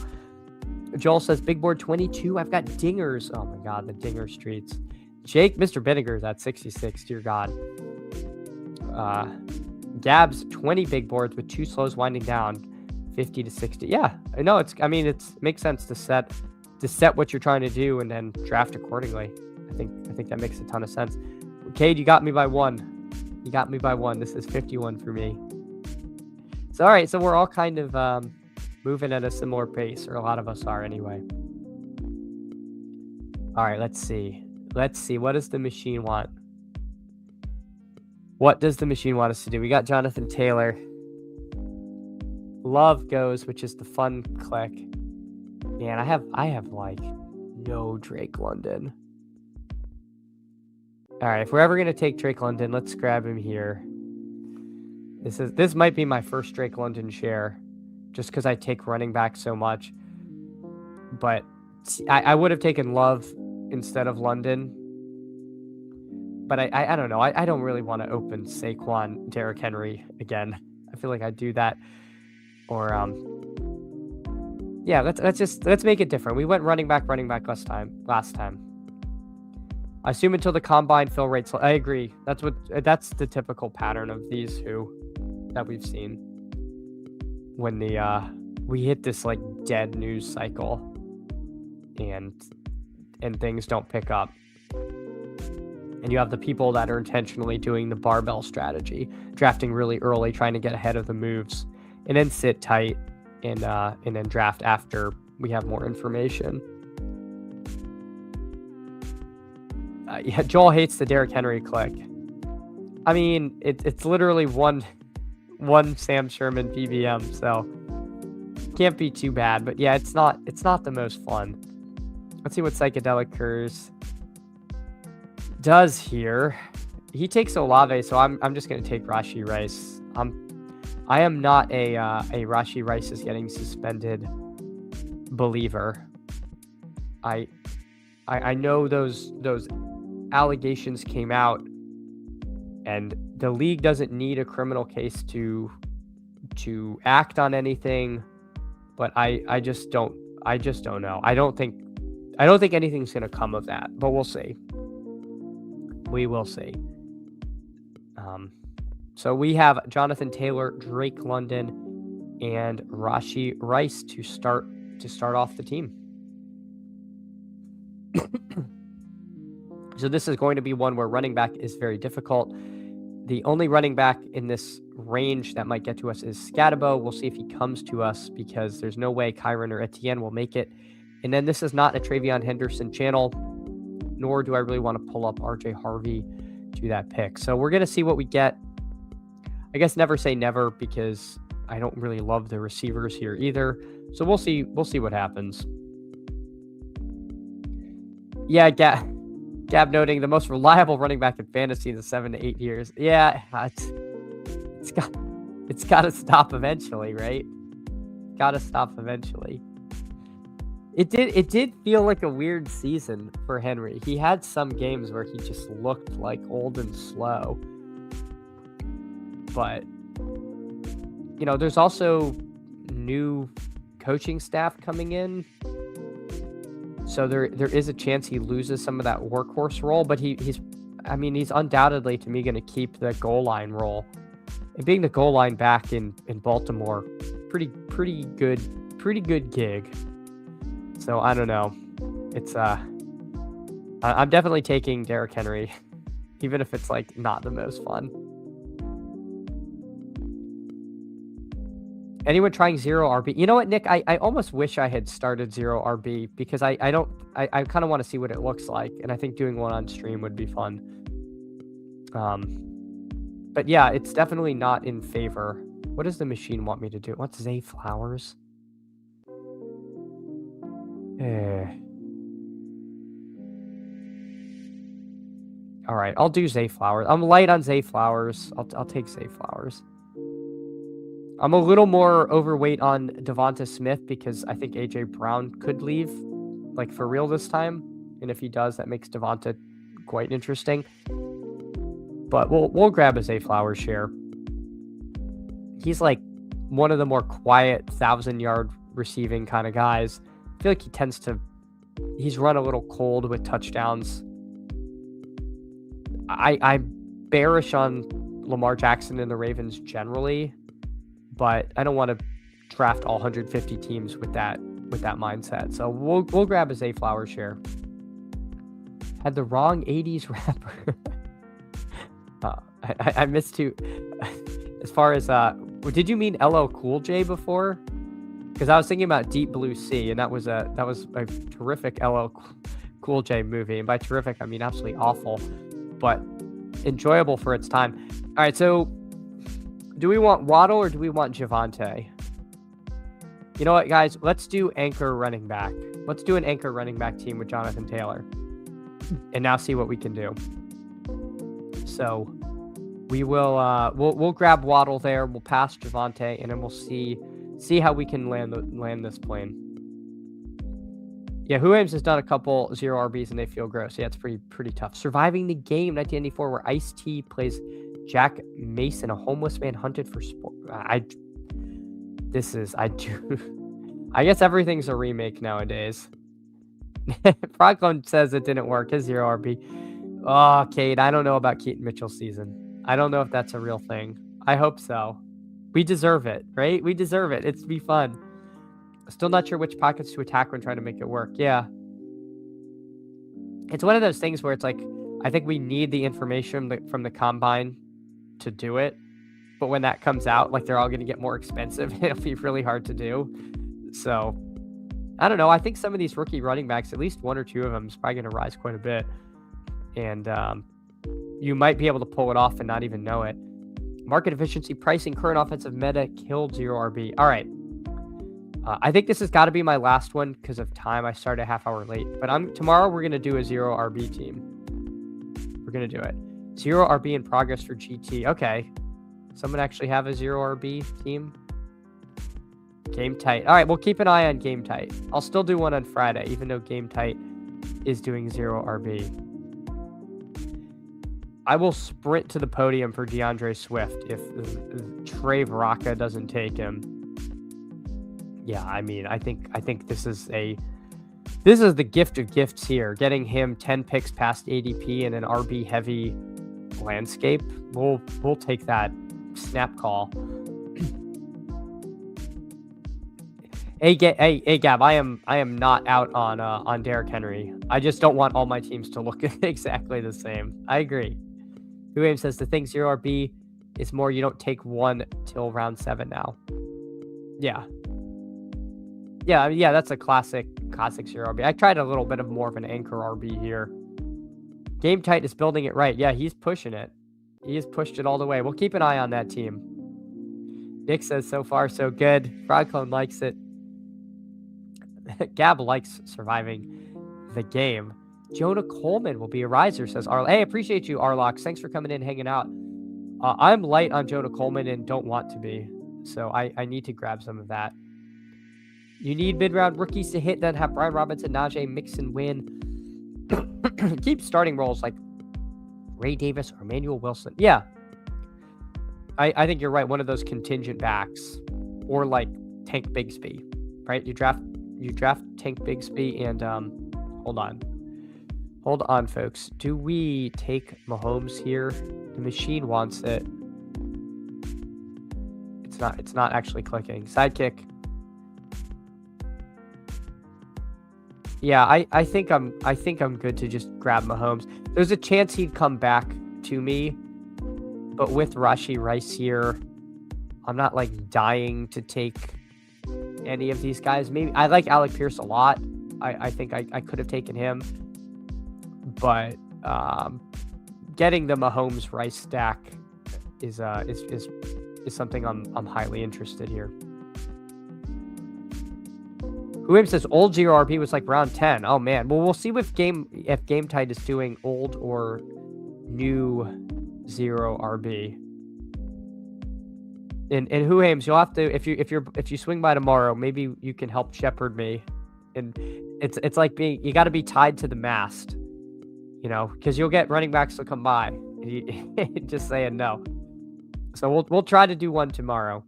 Joel says big board 22. I've got dingers. Oh my god, the dinger streets. Jake, Mr. Vinegar's at 66. Dear God. Gabs 20 big boards with 2 slows winding down. 50 to 60. Yeah, I know it makes sense to set what you're trying to do and then draft accordingly. I think that makes a ton of sense. Cade, you got me by 1. This is 51 for me. So all right, so we're all kind of moving at a similar pace, or a lot of us are anyway. All right, let's see. What does the machine want? What does the machine want us to do? We got Jonathan Taylor. Love goes, which is the fun click. Man, I have like no Drake London. All right, if we're ever gonna take Drake London, let's grab him here. This might be my first Drake London share, just because I take running back so much. But I would have taken Love instead of London. But I don't know. I don't really want to open Saquon, Derrick Henry again. I feel like I do that. Or yeah, let's make it different. We went running back last time. I assume until the combine fill rates. I agree. That's the typical pattern of these that we've seen when we hit this like dead news cycle and things don't pick up. And you have the people that are intentionally doing the barbell strategy, drafting really early, trying to get ahead of the moves, and then sit tight and then draft after we have more information. Yeah, Joel hates the Derrick Henry click. I mean, it's literally one Sam Sherman PBM, so can't be too bad. But yeah, it's not the most fun. Let's see what Psychedelic Curse does here. He takes Olave, so I'm just gonna take Rashi Rice. I am not a Rashi Rice is getting suspended believer. I know those allegations came out, and the league doesn't need a criminal case to act on anything, but I just don't know. I don't think anything's gonna come of that, but we'll see. We will see. So we have Jonathan Taylor, Drake London, and Rashi Rice to start off the team. So this is going to be one where running back is very difficult. The only running back in this range that might get to us is Scatabo. We'll see if he comes to us, because there's no way Kyron or Etienne will make it. And then this is not a Travion Henderson channel, nor do I really want to pull up RJ Harvey to that pick. So we're going to see what we get. I guess never say never, because I don't really love the receivers here either. So we'll see what happens. Yeah, Gab noting the most reliable running back in fantasy in the 7 to 8 years. Yeah, it's got to stop eventually, right? Got to stop eventually. It did feel like a weird season for Henry. He had some games where he just looked like old and slow. But, you know, there's also new coaching staff coming in. So there is a chance he loses some of that workhorse role, but he's undoubtedly, to me, going to keep the goal line role. And being the goal line back in Baltimore, pretty good gig. So I don't know. It's I'm definitely taking Derrick Henry, even if it's like not the most fun. Anyone trying 0 RB? You know what, Nick? I almost wish I had started 0 RB, because I kind of want to see what it looks like, and I think doing one on stream would be fun. But yeah, it's definitely not in favor. What does the machine want me to do? What's Zay Flowers? All right, I'll do Zay Flowers. I'm light on Zay Flowers. I'll take Zay Flowers. I'm a little more overweight on Devonta Smith, because I think AJ Brown could leave, like, for real this time. And if he does, that makes Devonta quite interesting. But we'll grab a Zay Flowers share. He's like one of the more quiet 1,000-yard receiving kind of guys. I feel like he's run a little cold with touchdowns. I'm bearish on Lamar Jackson and the Ravens generally, but I don't want to draft all 150 teams with that mindset. So we'll grab a Zay Flowers share. Had the wrong 80s rapper. I missed to. As far as did you mean LL Cool J before? Because I was thinking about Deep Blue Sea, and that was a terrific LL Cool J movie, and by terrific I mean absolutely awful, but enjoyable for its time. All right, so do we want Waddle or do we want Javonte? You know what, guys? Let's do anchor running back. Let's do an anchor running back team with Jonathan Taylor, and now see what we can do. So we will we'll grab Waddle there. We'll pass Javonte, and then we'll see how we can land this plane. Yeah, Who Ames has done a couple 0 RBs and they feel gross. Yeah, it's pretty tough. Surviving the Game 1994, where Ice-T plays Jack Mason, a homeless man hunted for sport. I guess everything's a remake nowadays. Frogclone says it didn't work. His 0 RB. Oh, Cade, I don't know about Keaton Mitchell's season. I don't know if that's a real thing. I hope so. We deserve it, right? We deserve it. It's be fun. Still not sure which pockets to attack when trying to make it work. Yeah. It's one of those things where it's like, I think we need the information from the combine to do it. But when that comes out, like, they're all going to get more expensive. It'll be really hard to do. So, I don't know. I think some of these rookie running backs, at least one or two of them, is probably going to rise quite a bit. And you might be able to pull it off and not even know it. Market efficiency, pricing, current offensive meta, killed 0 RB. All right. I think this has got to be my last one because of time. I started a half hour late. But tomorrow we're going to do a 0 RB team. We're going to do it. 0 RB in progress for GT. Okay. Someone actually have a 0 RB team? Game Tight. All right, we'll keep an eye on Game Tight. I'll still do one on Friday, even though Game Tight is doing 0 RB. I will sprint to the podium for DeAndre Swift if Trey Varaka doesn't take him. Yeah, I mean, I think this is the gift of gifts here. Getting him 10 picks past ADP in an RB heavy landscape. We'll take that snap call. Hey Gab, I am not out on Derrick Henry. I just don't want all my teams to look exactly the same. I agree. Who Aim says the thing 0 RB is more you don't take one till round 7 now. Yeah. Yeah, that's a classic 0 RB. I tried a little bit of more of an anchor RB here. Game Tight is building it right. Yeah, he's pushing it. He has pushed it all the way. We'll keep an eye on that team. Nick says so far so good. Frog Clone likes it. Gab likes surviving the game. Jonah Coleman will be a riser, says Arlox. Hey, appreciate you, Arlox. Thanks for coming in, hanging out. I'm light on Jonah Coleman and don't want to be, so I need to grab some of that. You need mid-round rookies to hit, then have Brian Robinson, Najee, Mixon win. Keep starting roles like Ray Davis or Emmanuel Wilson. Yeah, I think you're right. One of those contingent backs, or like Tank Bigsby, right? You draft Tank Bigsby and hold on, folks. Do we take Mahomes here? The machine wants it. It's not actually clicking. Sidekick. Yeah, I think I'm good to just grab Mahomes. There's a chance he'd come back to me, but with Rashee Rice here, I'm not like dying to take any of these guys. Maybe I like Alec Pierce a lot. I think I could have taken him, but getting the Mahomes Rice stack is something I'm highly interested here. Whoever says old 0 RB was like round 10. Oh man. Well, we'll see if Game Tight is doing old or new 0 RB. And Who Hames, you'll have to if you swing by tomorrow, maybe you can help shepherd me. And it's like you got to be tied to the mast, you know, because you'll get running backs to come by. Just saying no. So we'll try to do one tomorrow.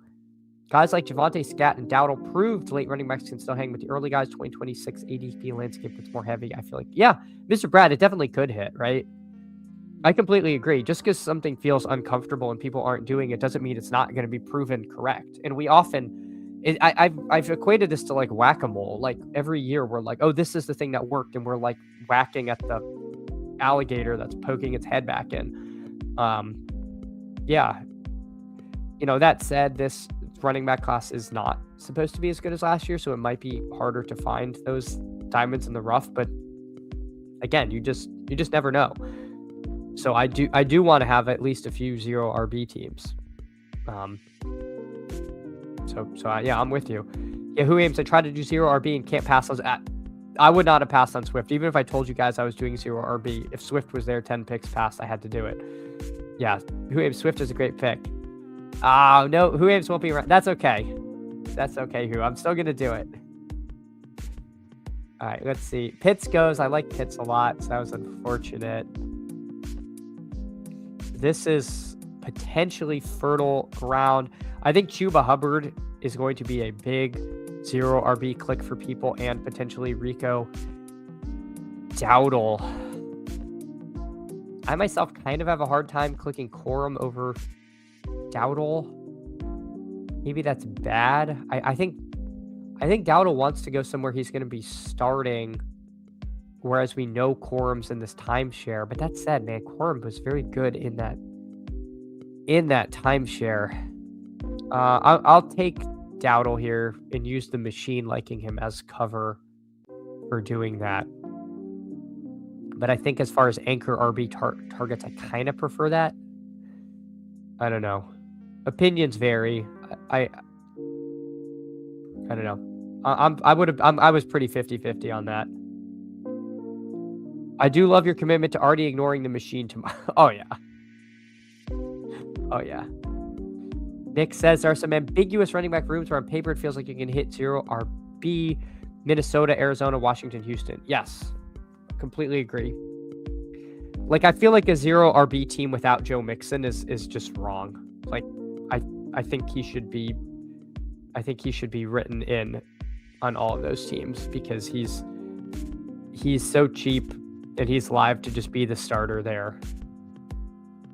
Guys like Javonte, Scat, and Dowdle proved late running backs can still hang with the early guys. 2026 ADP landscape that's more heavy. I feel like, yeah, Mr. Brad, it definitely could hit, right? I completely agree. Just because something feels uncomfortable and people aren't doing it doesn't mean it's not going to be proven correct. And we often, I've equated this to like whack-a-mole. Like every year we're like, oh, this is the thing that worked, and we're like whacking at the alligator that's poking its head back in. Yeah. You know, that said, this running back class is not supposed to be as good as last year, so it might be harder to find those diamonds in the rough. But again, you just never know. So I do want to have at least a few 0 RB teams. Yeah, I'm with you. Yeah, Who Aims? I tried to do 0 RB and can't pass. I would not have passed on Swift, even if I told you guys I was doing 0 RB. If Swift was there, 10 picks past, I had to do it. Yeah, Who Aims? Swift is a great pick. Oh, no, Who Aims won't be around. That's okay. That's okay, Who. I'm still going to do it. All right, let's see. Pitts goes. I like Pitts a lot, so that was unfortunate. This is potentially fertile ground. I think Chuba Hubbard is going to be a big 0 RB click for people, and potentially Rico Dowdle. I myself kind of have a hard time clicking Corum over Dowdle. Maybe that's bad. I think Dowdle wants to go somewhere he's going to be starting, whereas we know Corum's in this timeshare. But that said, man, Corum was very good in that timeshare. I'll take Dowdle here and use the machine liking him as cover for doing that. But I think as far as anchor RB targets, I kind of prefer that. I don't know. Opinions vary. I don't know. I was pretty 50-50 on that. I do love your commitment to already ignoring the machine tomorrow. Oh yeah. Oh yeah. Nick says there are some ambiguous running back rooms where on paper it feels like you can hit 0 RB. Minnesota, Arizona, Washington, Houston. Yes. Completely agree. Like, I feel like a 0 RB team without Joe Mixon is just wrong. Like, I think he should be written in on all of those teams because he's so cheap and he's live to just be the starter there.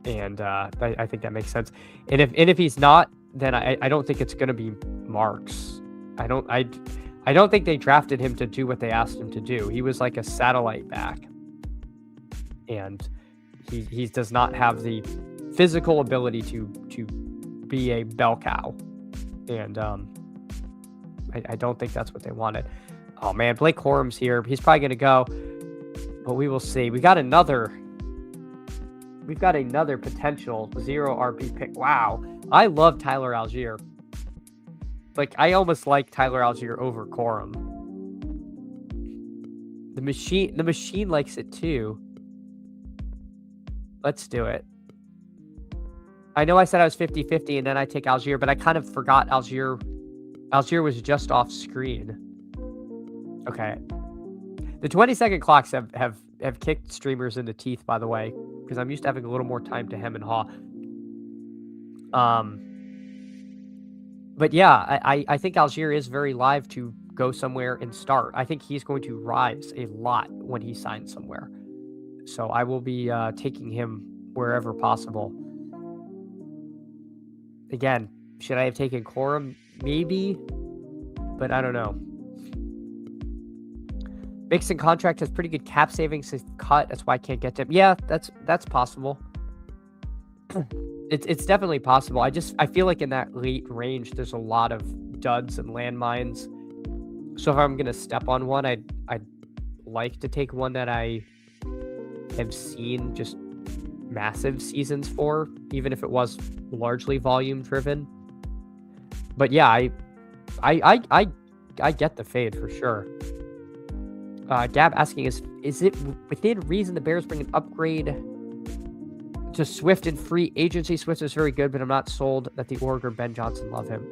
And I think that makes sense. And if he's not, then I don't think it's going to be Marks. I don't think they drafted him to do what they asked him to do. He was like a satellite back. And he does not have the physical ability to be a bell cow. And I don't think that's what they wanted. Oh man, Blake Corum's here. He's probably going to go, but we will see. We've got another potential 0 RB pick. Wow. I love Tyler Algier. Like, I almost like Tyler Algier over Corum. The machine likes it too. Let's do it. I know I said I was 50-50 and then I take Algier, but I kind of forgot Algier was just off screen. Okay. The 20-second clocks have kicked streamers in the teeth, by the way, because I'm used to having a little more time to hem and haw. But yeah, I think Algier is very live to go somewhere and start. I think he's going to rise a lot when he signs somewhere. So I will be taking him wherever possible. Again, should I have taken Corum? Maybe, but I don't know. Mixon contract has pretty good cap savings to cut. That's why I can't get to him. Yeah, that's possible. It's definitely possible. I feel like in that late range, there's a lot of duds and landmines. So if I'm gonna step on one, I'd like to take one that I have seen just massive seasons for, even if it was largely volume driven. But yeah, I get the fade for sure. Gab asking is it within reason the Bears bring an upgrade to Swift in free agency? Swift is very good, but I'm not sold that the org or Ben Johnson love him.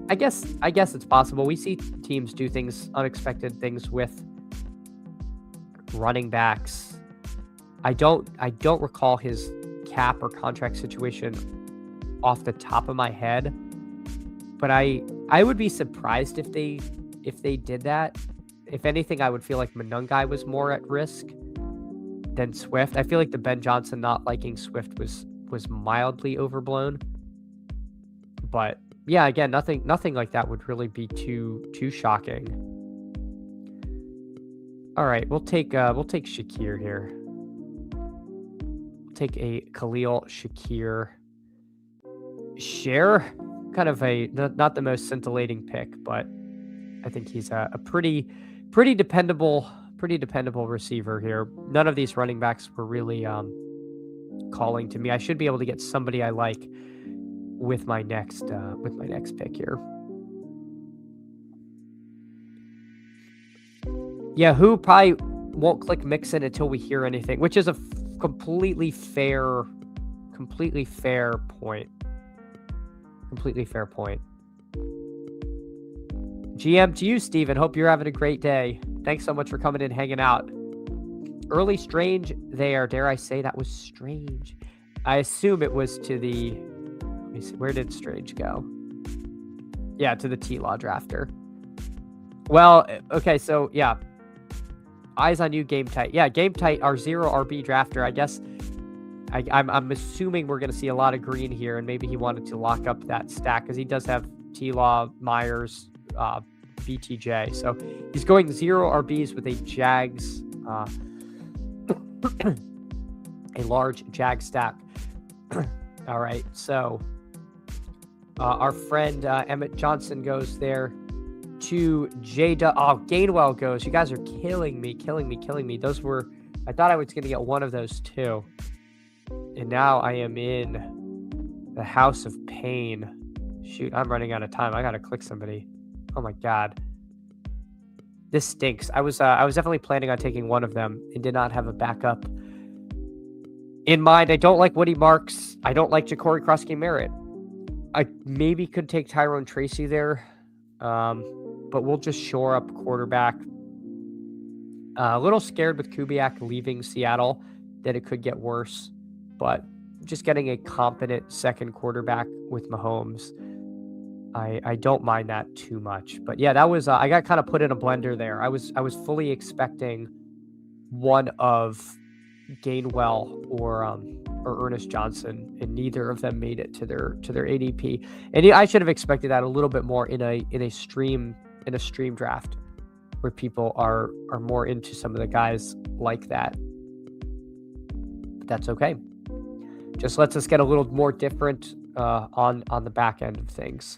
I guess it's possible. We see teams do unexpected things with running backs. I don't recall his cap or contract situation off the top of my head, but I would be surprised if they did that. If anything, I would feel like Monungai was more at risk than Swift. I feel like the Ben Johnson not liking Swift was mildly overblown. But yeah, again, nothing like that would really be too shocking. All right, we'll take Shakir here. We'll take a Khalil Shakir share. Kind of not the most scintillating pick, but I think he's a pretty dependable receiver here. None of these running backs were really calling to me. I should be able to get somebody I like with my next pick here. Yeah, who probably won't click Mixon until we hear anything, which is a completely fair point. Completely fair point. GM to you, Steven. Hope you're having a great day. Thanks so much for coming in, hanging out. Early Strange there. Dare I say that was Strange? I assume it was to the... Let me see. Where did Strange go? Yeah, to the T-Law drafter. Well, okay, so, yeah. Eyes on you, Game Tight. Yeah, Game Tight, our 0 RB drafter. I guess I'm assuming we're going to see a lot of green here, and maybe he wanted to lock up that stack because he does have T-Law, Myers, BTJ. So he's going 0 RBs with a Jags, a large Jag stack. All right, so our friend Emmett Johnson goes there to Jada. Oh, Gainwell goes. You guys are killing me. Those were I thought I was going to get one of those too. And now I am in the house of pain. Shoot, I'm running out of time. I got to click somebody. Oh my God. This stinks. I was definitely planning on taking one of them and did not have a backup in mind. I don't like Woody Marks. I don't like Ja'Cory Cross-Game-Merritt. I maybe could take Tyrone Tracy there, but we'll just shore up quarterback. A little scared with Kubiak leaving Seattle that it could get worse, but just getting a competent second quarterback with Mahomes, I don't mind that too much. But yeah, that was I got kind of put in a blender there. I was fully expecting one of Gainwell or Ernest Johnson, and neither of them made it to their ADP. And I should have expected that a little bit more in a stream draft where people are more into some of the guys like that. But that's okay. Just lets us get a little more different on the back end of things.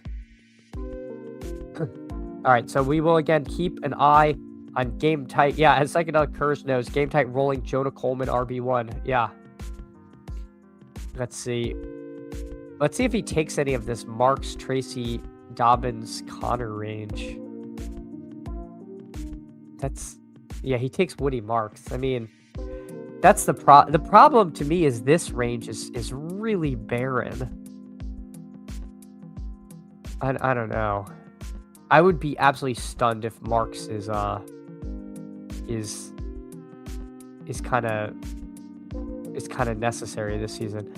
All right, so we will again keep an eye on Game Tight. Yeah, as Psychedelic Curse knows, Game Tight rolling Jonah Coleman RB1. Yeah. Let's see if he takes any of this Marks, Tracy, Dobbins, Connor range. He takes Woody Marks. I mean, that's the problem to me is this range is really barren. I don't know. I would be absolutely stunned if Marks is kind of necessary this season.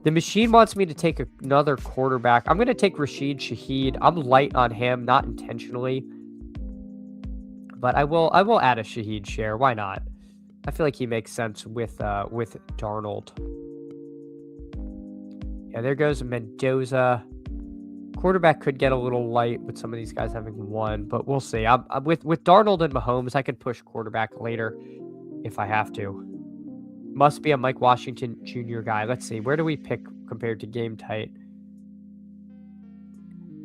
The machine wants me to take another quarterback. I'm going to take Rashid Shaheed. I'm light on him, not intentionally, but I will add a Shaheed share. Why not? I feel like he makes sense with Darnold. Yeah, there goes Mendoza. Quarterback could get a little light with some of these guys having one, but we'll see. I'm with Darnold and Mahomes, I could push quarterback later if I have to. Must be a Mike Washington Jr. guy. Let's see. Where do we pick compared to Game Tight?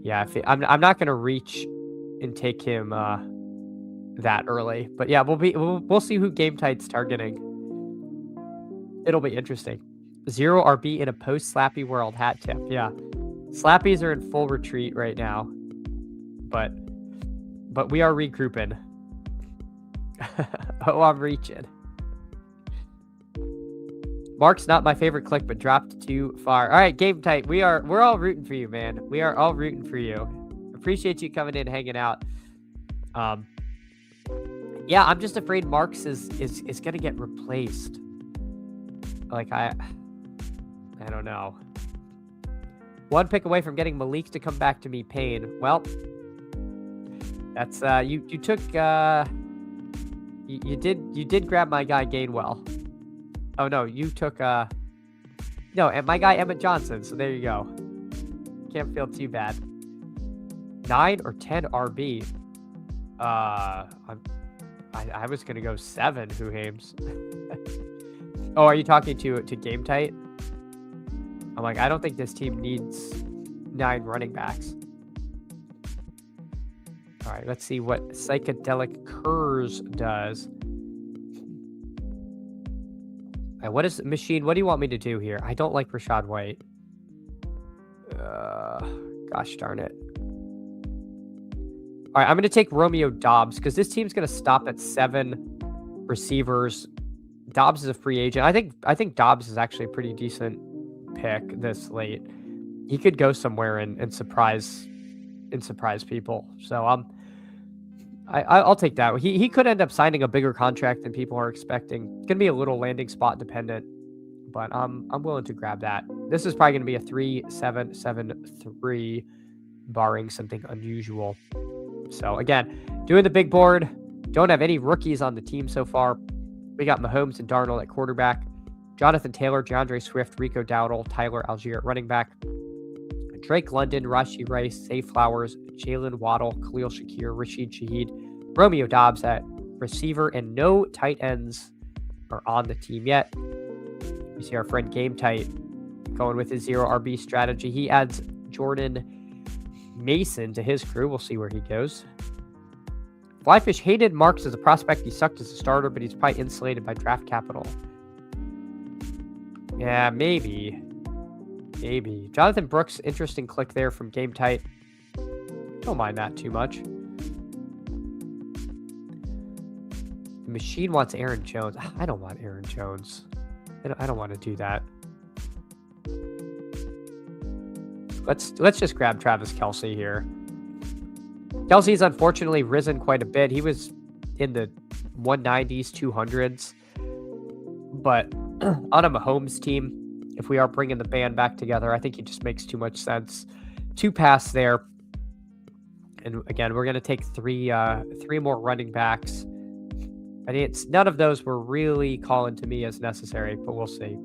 Yeah, I'm not going to reach and take him that early, but yeah, we'll see who Game Tight's targeting. It'll be interesting. 0 RB in a post Slappy world hat tip. Yeah. Slappies are in full retreat right now, but we are regrouping. Oh, I'm reaching. Mark's not my favorite click, but dropped too far. All right, Game Tight. We're all rooting for you, man. We are all rooting for you. Appreciate you coming in, hanging out. Yeah, I'm just afraid Marks is gonna get replaced. Like I don't know. One pick away from getting Malik to come back to me, Payne. Well, that's you took you did grab my guy Gainwell. Oh no, you took no, and my guy Emmett Johnson. So there you go. Can't feel too bad. 9 or 10 RB. I was gonna go 7. Who Hames? Oh, are you talking to Game Tight? I'm like, I don't think this team needs 9 running backs. All right, let's see what Psychedelic Curse does. All right, what is Machine? What do you want me to do here? I don't like Rashad White. Gosh darn it. All right, I'm going to take Romeo Doubs because this team's going to stop at 7 receivers. Doubs is a free agent. I think Doubs is actually a pretty decent pick this late. He could go somewhere and surprise people. So I'll take that. He could end up signing a bigger contract than people are expecting. It's gonna be a little landing spot dependent, but I'm willing to grab that. This is probably gonna be a 3-7-7-3, barring something unusual. So again, doing the big board. Don't have any rookies on the team so far. We got Mahomes and Darnold at quarterback, Jonathan Taylor, DeAndre Swift, Rico Dowdle, Tyler Algier at running back, Drake London, Rashee Rice, Zay Flowers, Jalen Waddle, Khalil Shakir, Rashid Shaheed, Romeo Doubs at receiver, and no tight ends are on the team yet. You see our friend Game Tight going with his 0 RB strategy. He adds Jordan Mason to his crew. We'll see where he goes. Flyfish hated Marks as a prospect. He sucked as a starter, but he's probably insulated by draft capital. Yeah, maybe. Maybe. Jonathan Brooks, interesting click there from Game Tight. Don't mind that too much. The machine wants Aaron Jones. I don't want Aaron Jones. I don't want to do that. Let's just grab Travis Kelce here. Kelsey's unfortunately risen quite a bit. He was in the 190s, 200s. But on a Mahomes team, if we are bringing the band back together, I think it just makes too much sense to pass there. And again, we're going to take three more running backs. I mean, none of those were really calling to me as necessary, but we'll see.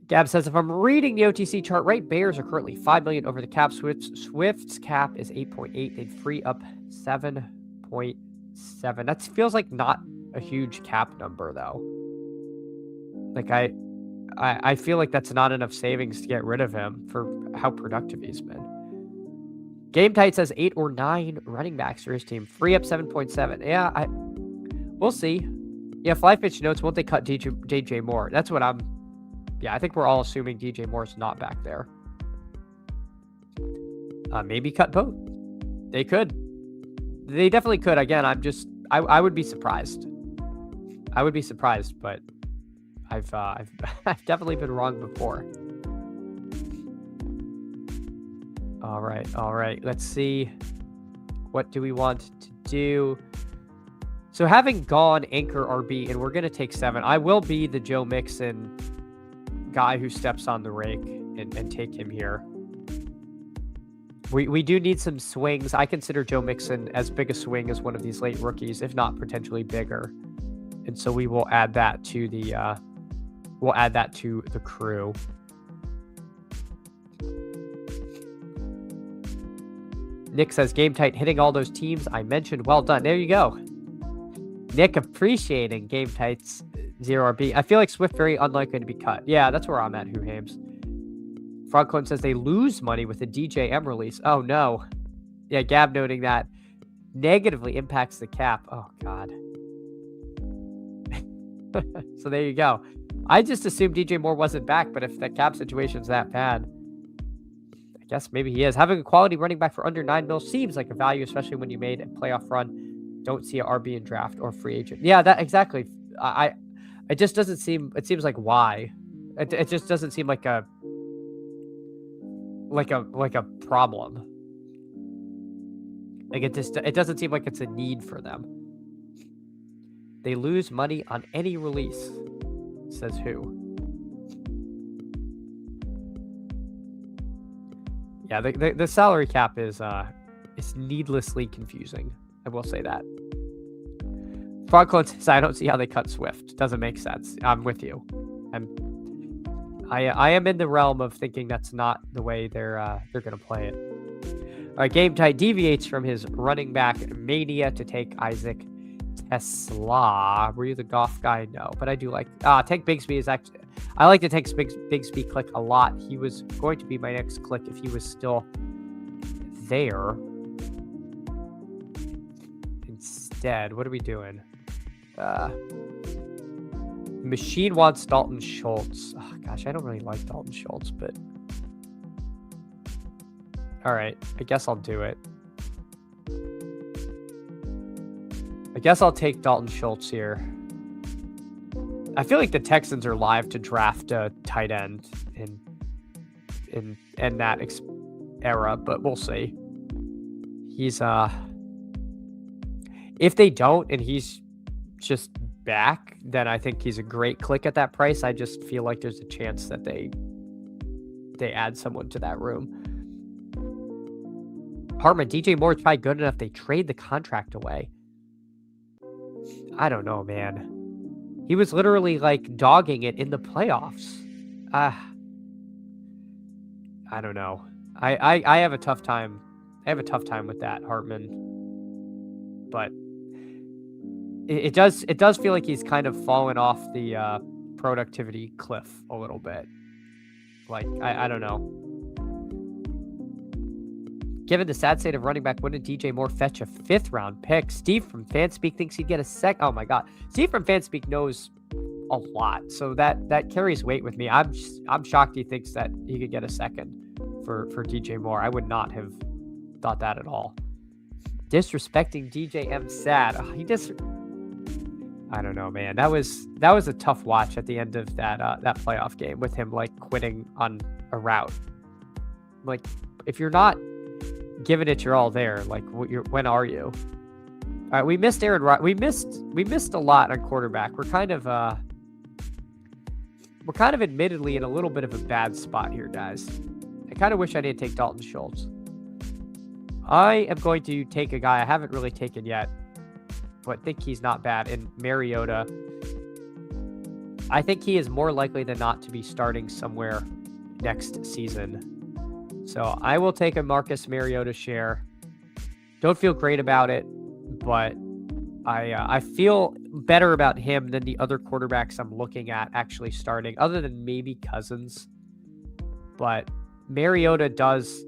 Gab says, if I'm reading the OTC chart right, Bears are currently $5 million over the cap. Swift's cap is 8.8. They'd free up 7.7. That feels like not a huge cap number, though. Like, I feel like that's not enough savings to get rid of him for how productive he's been. Game Tight says 8 or 9 running backs for his team. Free up 7.7. Yeah, we'll see. Yeah, Flyfish notes, won't they cut DJ Moore? That's what I'm... Yeah, I think we're all assuming DJ Moore's not back there. Maybe cut both. They could. They definitely could. Again, I would be surprised. I would be surprised, but I've definitely been wrong before. All right. Let's see. What do we want to do? So having gone anchor RB, and we're going to take 7, I will be the Joe Mixon guy who steps on the rake and take him here. We do need some swings. I consider Joe Mixon as big a swing as one of these late rookies, if not potentially bigger. And so we will add that to the crew. Nick says, Game Tight hitting all those teams I mentioned. Well done. There you go. Nick appreciating Game Tight's 0RB. I feel like Swift very unlikely to be cut. Yeah, that's where I'm at, Who Hames. Frogclone says they lose money with the DJM release. Oh, no. Yeah, Gab noting that negatively impacts the cap. Oh, God. So there you go. I just assumed DJ Moore wasn't back, but if the cap situation's that bad, I guess maybe he is. Having a quality running back for under 9 mil seems like a value, especially when you made a playoff run. Don't see a RB in draft or free agent. Yeah, that exactly. It just doesn't seem. It seems like why. It just doesn't seem like a problem. Like it doesn't seem like it's a need for them. They lose money on any release, says who? Yeah, the salary cap is needlessly confusing. I will say that. Frogclone says, I don't see how they cut Swift. Doesn't make sense. I'm with you. I am in the realm of thinking that's not the way they're going to play it. All right, Game Tight deviates from his running back mania to take Isaac Tesla. Were you the Goff guy? No, but I do like Tank Bigsby is actually. I like the Tank Bigsby click a lot. He was going to be my next click if he was still there. Instead, what are we doing? Machine wants Dalton Schultz. Oh, gosh, I don't really like Dalton Schultz, but all right, I guess I'll do it. I guess I'll take Dalton Schultz here. I feel like the Texans are live to draft a tight end in that era, but we'll see. He's if they don't and he's just back, then I think he's a great click at that price. I just feel like there's a chance that they add someone to that room. Hartman, DJ Moore is probably good enough. They trade the contract away. I don't know, man. He was literally like dogging it in the playoffs. I don't know. I have a tough time. I have a tough time with that, Hartman. But it does feel like he's kind of fallen off the productivity cliff a little bit. Like I don't know. Given the sad state of running back, wouldn't DJ Moore fetch a 5th-round pick? Steve from Fanspeak thinks he'd get a second. Oh my God. Steve from Fanspeak knows a lot, so that carries weight with me. I'm shocked he thinks that he could get a second for DJ Moore. I would not have thought that at all. Disrespecting DJ M sad. Oh, I don't know, man. That was a tough watch at the end of that playoff game with him like quitting on a route. Like, if you're not giving it your all there, like when are you? All right, we missed Aaron Rodgers. We missed a lot on quarterback. We're kind of admittedly in a little bit of a bad spot here, guys. I kind of wish I didn't take Dalton Schultz. I am going to take a guy I haven't really taken yet, but think he's not bad, in Mariota. I think he is more likely than not to be starting somewhere next season. So I will take a Marcus Mariota share. Don't feel great about it, but I feel better about him than the other quarterbacks I'm looking at actually starting, other than maybe Cousins. But Mariota does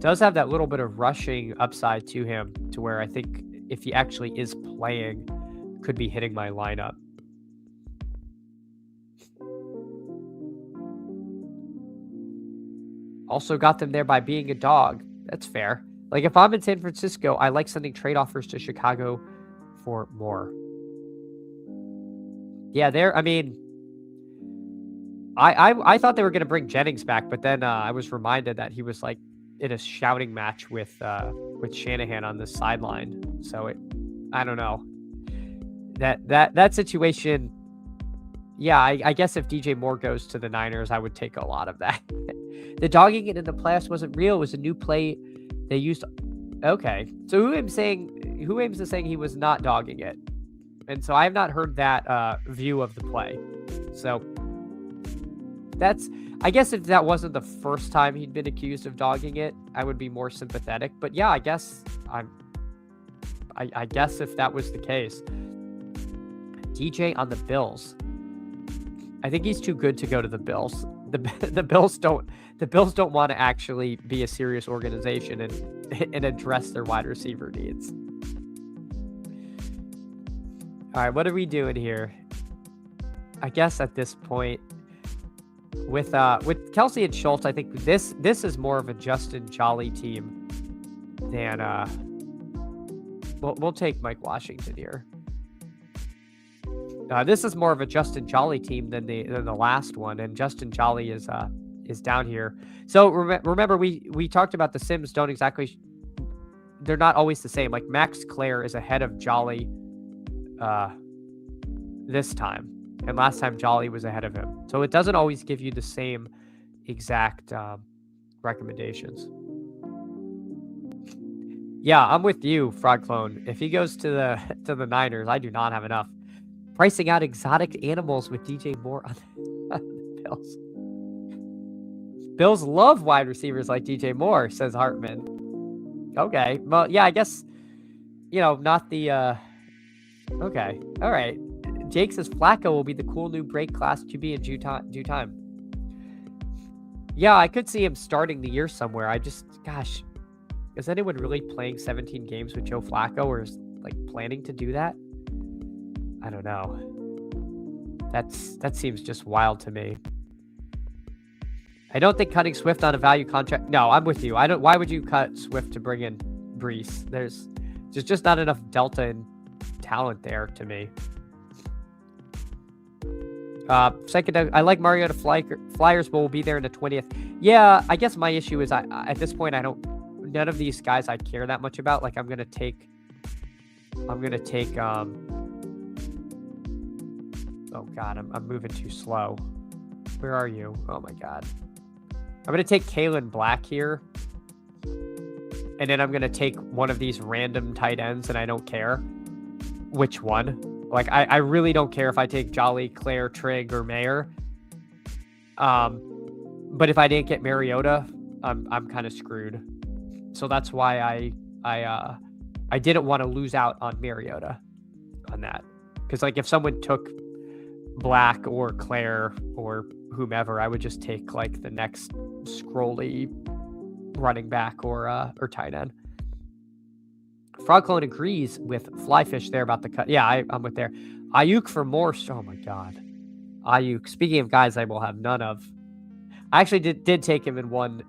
have that little bit of rushing upside to him, to where I think if he actually is playing, could be hitting my lineup. Also got them there by being a dog. That's fair. Like, if I'm in San Francisco, I like sending trade offers to Chicago for more. Yeah, I thought they were going to bring Jennings back, but then I was reminded that he was like in a shouting match with Shanahan on the sideline. So I don't know. That situation. Yeah, I guess if DJ Moore goes to the Niners, I would take a lot of that. The dogging it in the playoffs wasn't real. It was a new play they used. Okay. So who aims to saying he was not dogging it? And so I have not heard that view of the play. So I guess if that wasn't the first time he'd been accused of dogging it, I would be more sympathetic. But yeah, I guess I guess if that was the case. DJ on the Bills. I think he's too good to go to the Bills. The Bills don't want to actually be a serious organization and address their wide receiver needs. All right, what are we doing here? I guess at this point, with Kelsey and Schultz, I think this is more of a Justin Jolly team than we'll take Mike Washington here. This is more of a Justin Jolly team than the last one, and Justin Jolly is down here. So remember, we talked about the Sims they're not always the same. Like, Max Clare is ahead of Jolly this time, and last time Jolly was ahead of him. So it doesn't always give you the same exact recommendations. Yeah, I'm with you, Frog Clone. If he goes to the Niners, I do not have enough. Pricing out exotic animals with DJ Moore on the Bills. Bills love wide receivers like DJ Moore, says Hartman. Okay. Well, yeah, I guess, not the... Okay. All right. Jake says Flacco will be the cool new break class QB in due time. Yeah, I could see him starting the year somewhere. Gosh, is anyone really playing 17 games with Joe Flacco, or is planning to do that? I don't know. That seems just wild to me. I don't think cutting Swift on a value contract. No, I'm with you. Why would you cut Swift to bring in Brees? There's just not enough delta and talent there to me. Second, I like Mariota Flyers, but we'll be there in the 20th. Yeah, I guess my issue is at this point none of these guys I care that much about. Like, I'm gonna take oh God, I'm moving too slow. Where are you? Oh my God. I'm going to take Kalen Black here. And then I'm going to take one of these random tight ends, and I don't care which one. Like, I really don't care if I take Jolly, Claire, Trigg, or Mayer. But if I didn't get Mariota, I'm kind of screwed. So that's why I didn't want to lose out on Mariota on that. Because, if someone took Black or Claire or whomever, I would just take the next scrolly running back or tight end. Frog Clone agrees with Flyfish there about the cut. Yeah, I'm with there. Ayuk for Morse. Oh my God. Ayuk. Speaking of guys I will have none of. I actually did take him in one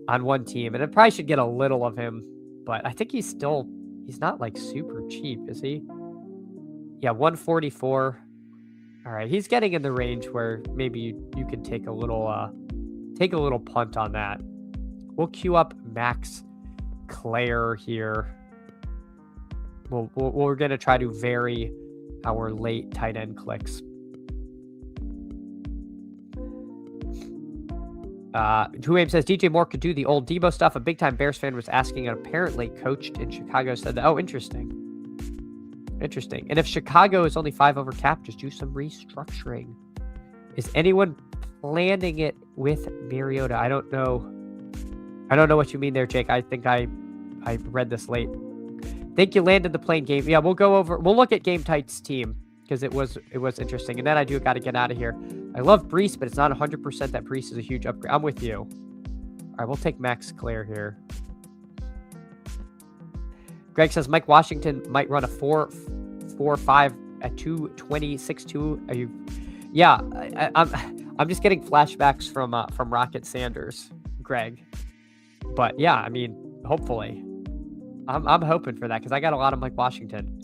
on one team, and I probably should get a little of him, but I think he's not like super cheap, is he? Yeah, 144. All right, he's getting in the range where maybe you could take a little punt on that. We'll queue up Max Claire here. We're gonna try to vary our late tight end clicks. Who says DJ Moore could do the old Debo stuff. A big time Bears fan was asking, and apparently coached in Chicago said that. Oh, interesting. And if Chicago is only 5 over cap, just do some restructuring. Is anyone planning it with Mariota? I don't know what you mean there, Jake. I think I read this late. Think you landed the plane game. Yeah, we'll look at Game Tight's team because it was interesting. And then I got to get out of here. I love Brees, but it's not 100% that Brees is a huge upgrade. I'm with you. All right, we'll take Max Claire here. Greg says Mike Washington might run a 4.5 at 2:26.2. Are you? Yeah, I'm just getting flashbacks from Rocket Sanders, Greg. But yeah, I mean, hopefully, I'm hoping for that because I got a lot of Mike Washington.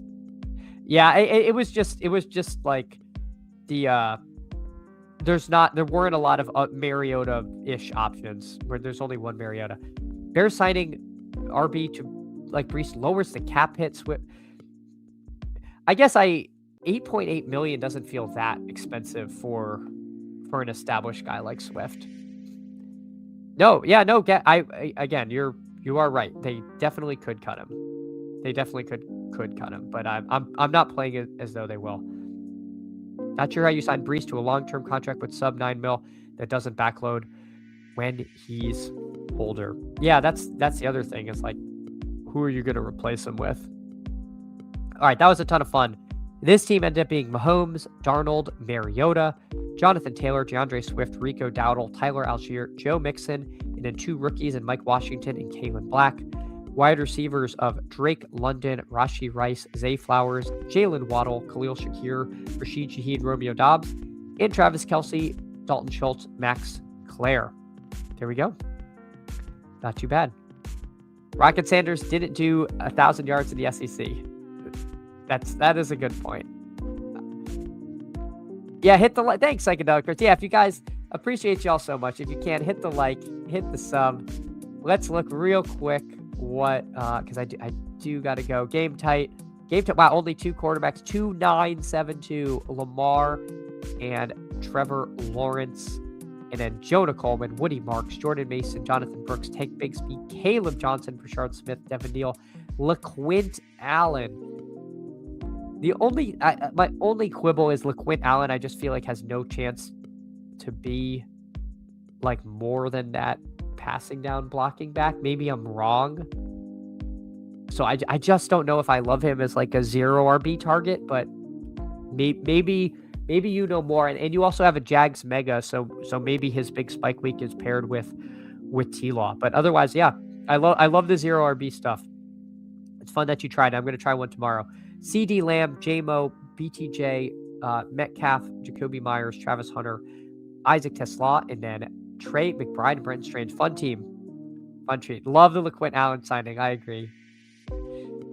Yeah, it was just like the there weren't a lot of Mariota-ish options where there's only one Mariota. Bears signing RB to like Brees lowers the cap hits. I guess 8.8 million doesn't feel that expensive for an established guy like Swift. No, again, you are right. They definitely could cut him. They definitely could cut him, but I'm not playing it as though they will. Not sure how you sign Brees to a long-term contract with sub 9 mil that doesn't backload when he's older. Yeah, that's the other thing. Is like, who are you going to replace him with? All right, that was a ton of fun. This team ended up being Mahomes, Darnold, Mariota, Jonathan Taylor, DeAndre Swift, Rico Dowdle, Tyler Algier, Joe Mixon, and then 2 rookies in Mike Washington and Kalen Black. Wide receivers of Drake London, Rashee Rice, Zay Flowers, Jalen Waddle, Khalil Shakir, Rashid Shaheed, Romeo Dobbs, and Travis Kelce, Dalton Schultz, Max Claire. There we go. Not too bad. Rocket Sanders didn't do 1,000 yards in the SEC. That is a good point. Yeah, hit the like. Thanks, Psychedelic Chris. Yeah, if you guys appreciate y'all so much. If you can, hit the like, hit the sub. Let's look real quick what because I do gotta go. Game tight. Wow, only 2 quarterbacks. 2.972 Lamar and Trevor Lawrence. And then Jonah Coleman, Woody Marks, Jordan Mason, Jonathan Brooks, Tank Bigsby, Caleb Johnson, Rashard Smith, Devin Neal, LaQuint Allen. My only quibble is LaQuint Allen. I just feel like has no chance to be like more than that passing down blocking back. Maybe I'm wrong. So I just don't know if I love him as like a 0 RB target, but maybe you know more. And you also have a Jags mega, so maybe his big spike week is paired with T-Law. But otherwise, yeah, I love the 0 RB stuff. It's fun that you tried it. I'm going to try one tomorrow. CD Lamb, J-Mo, BTJ, Metcalf, Jacoby Myers, Travis Hunter, Isaac Tesla, and then Trey McBride and Brenton Strange. Fun team. Fun treat. Love the LaQuint Allen signing. I agree.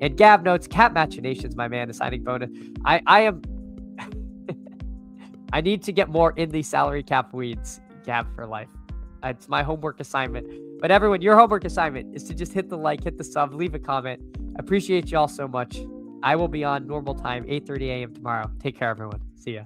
And Gav notes, Cat Machinations, my man, the signing bonus. I am... I need to get more in the salary cap weeds, Gav, for life. It's my homework assignment. But everyone, your homework assignment is to just hit the like, hit the sub, leave a comment. Appreciate y'all so much. I will be on normal time, 8:30 a.m. tomorrow. Take care, everyone. See ya.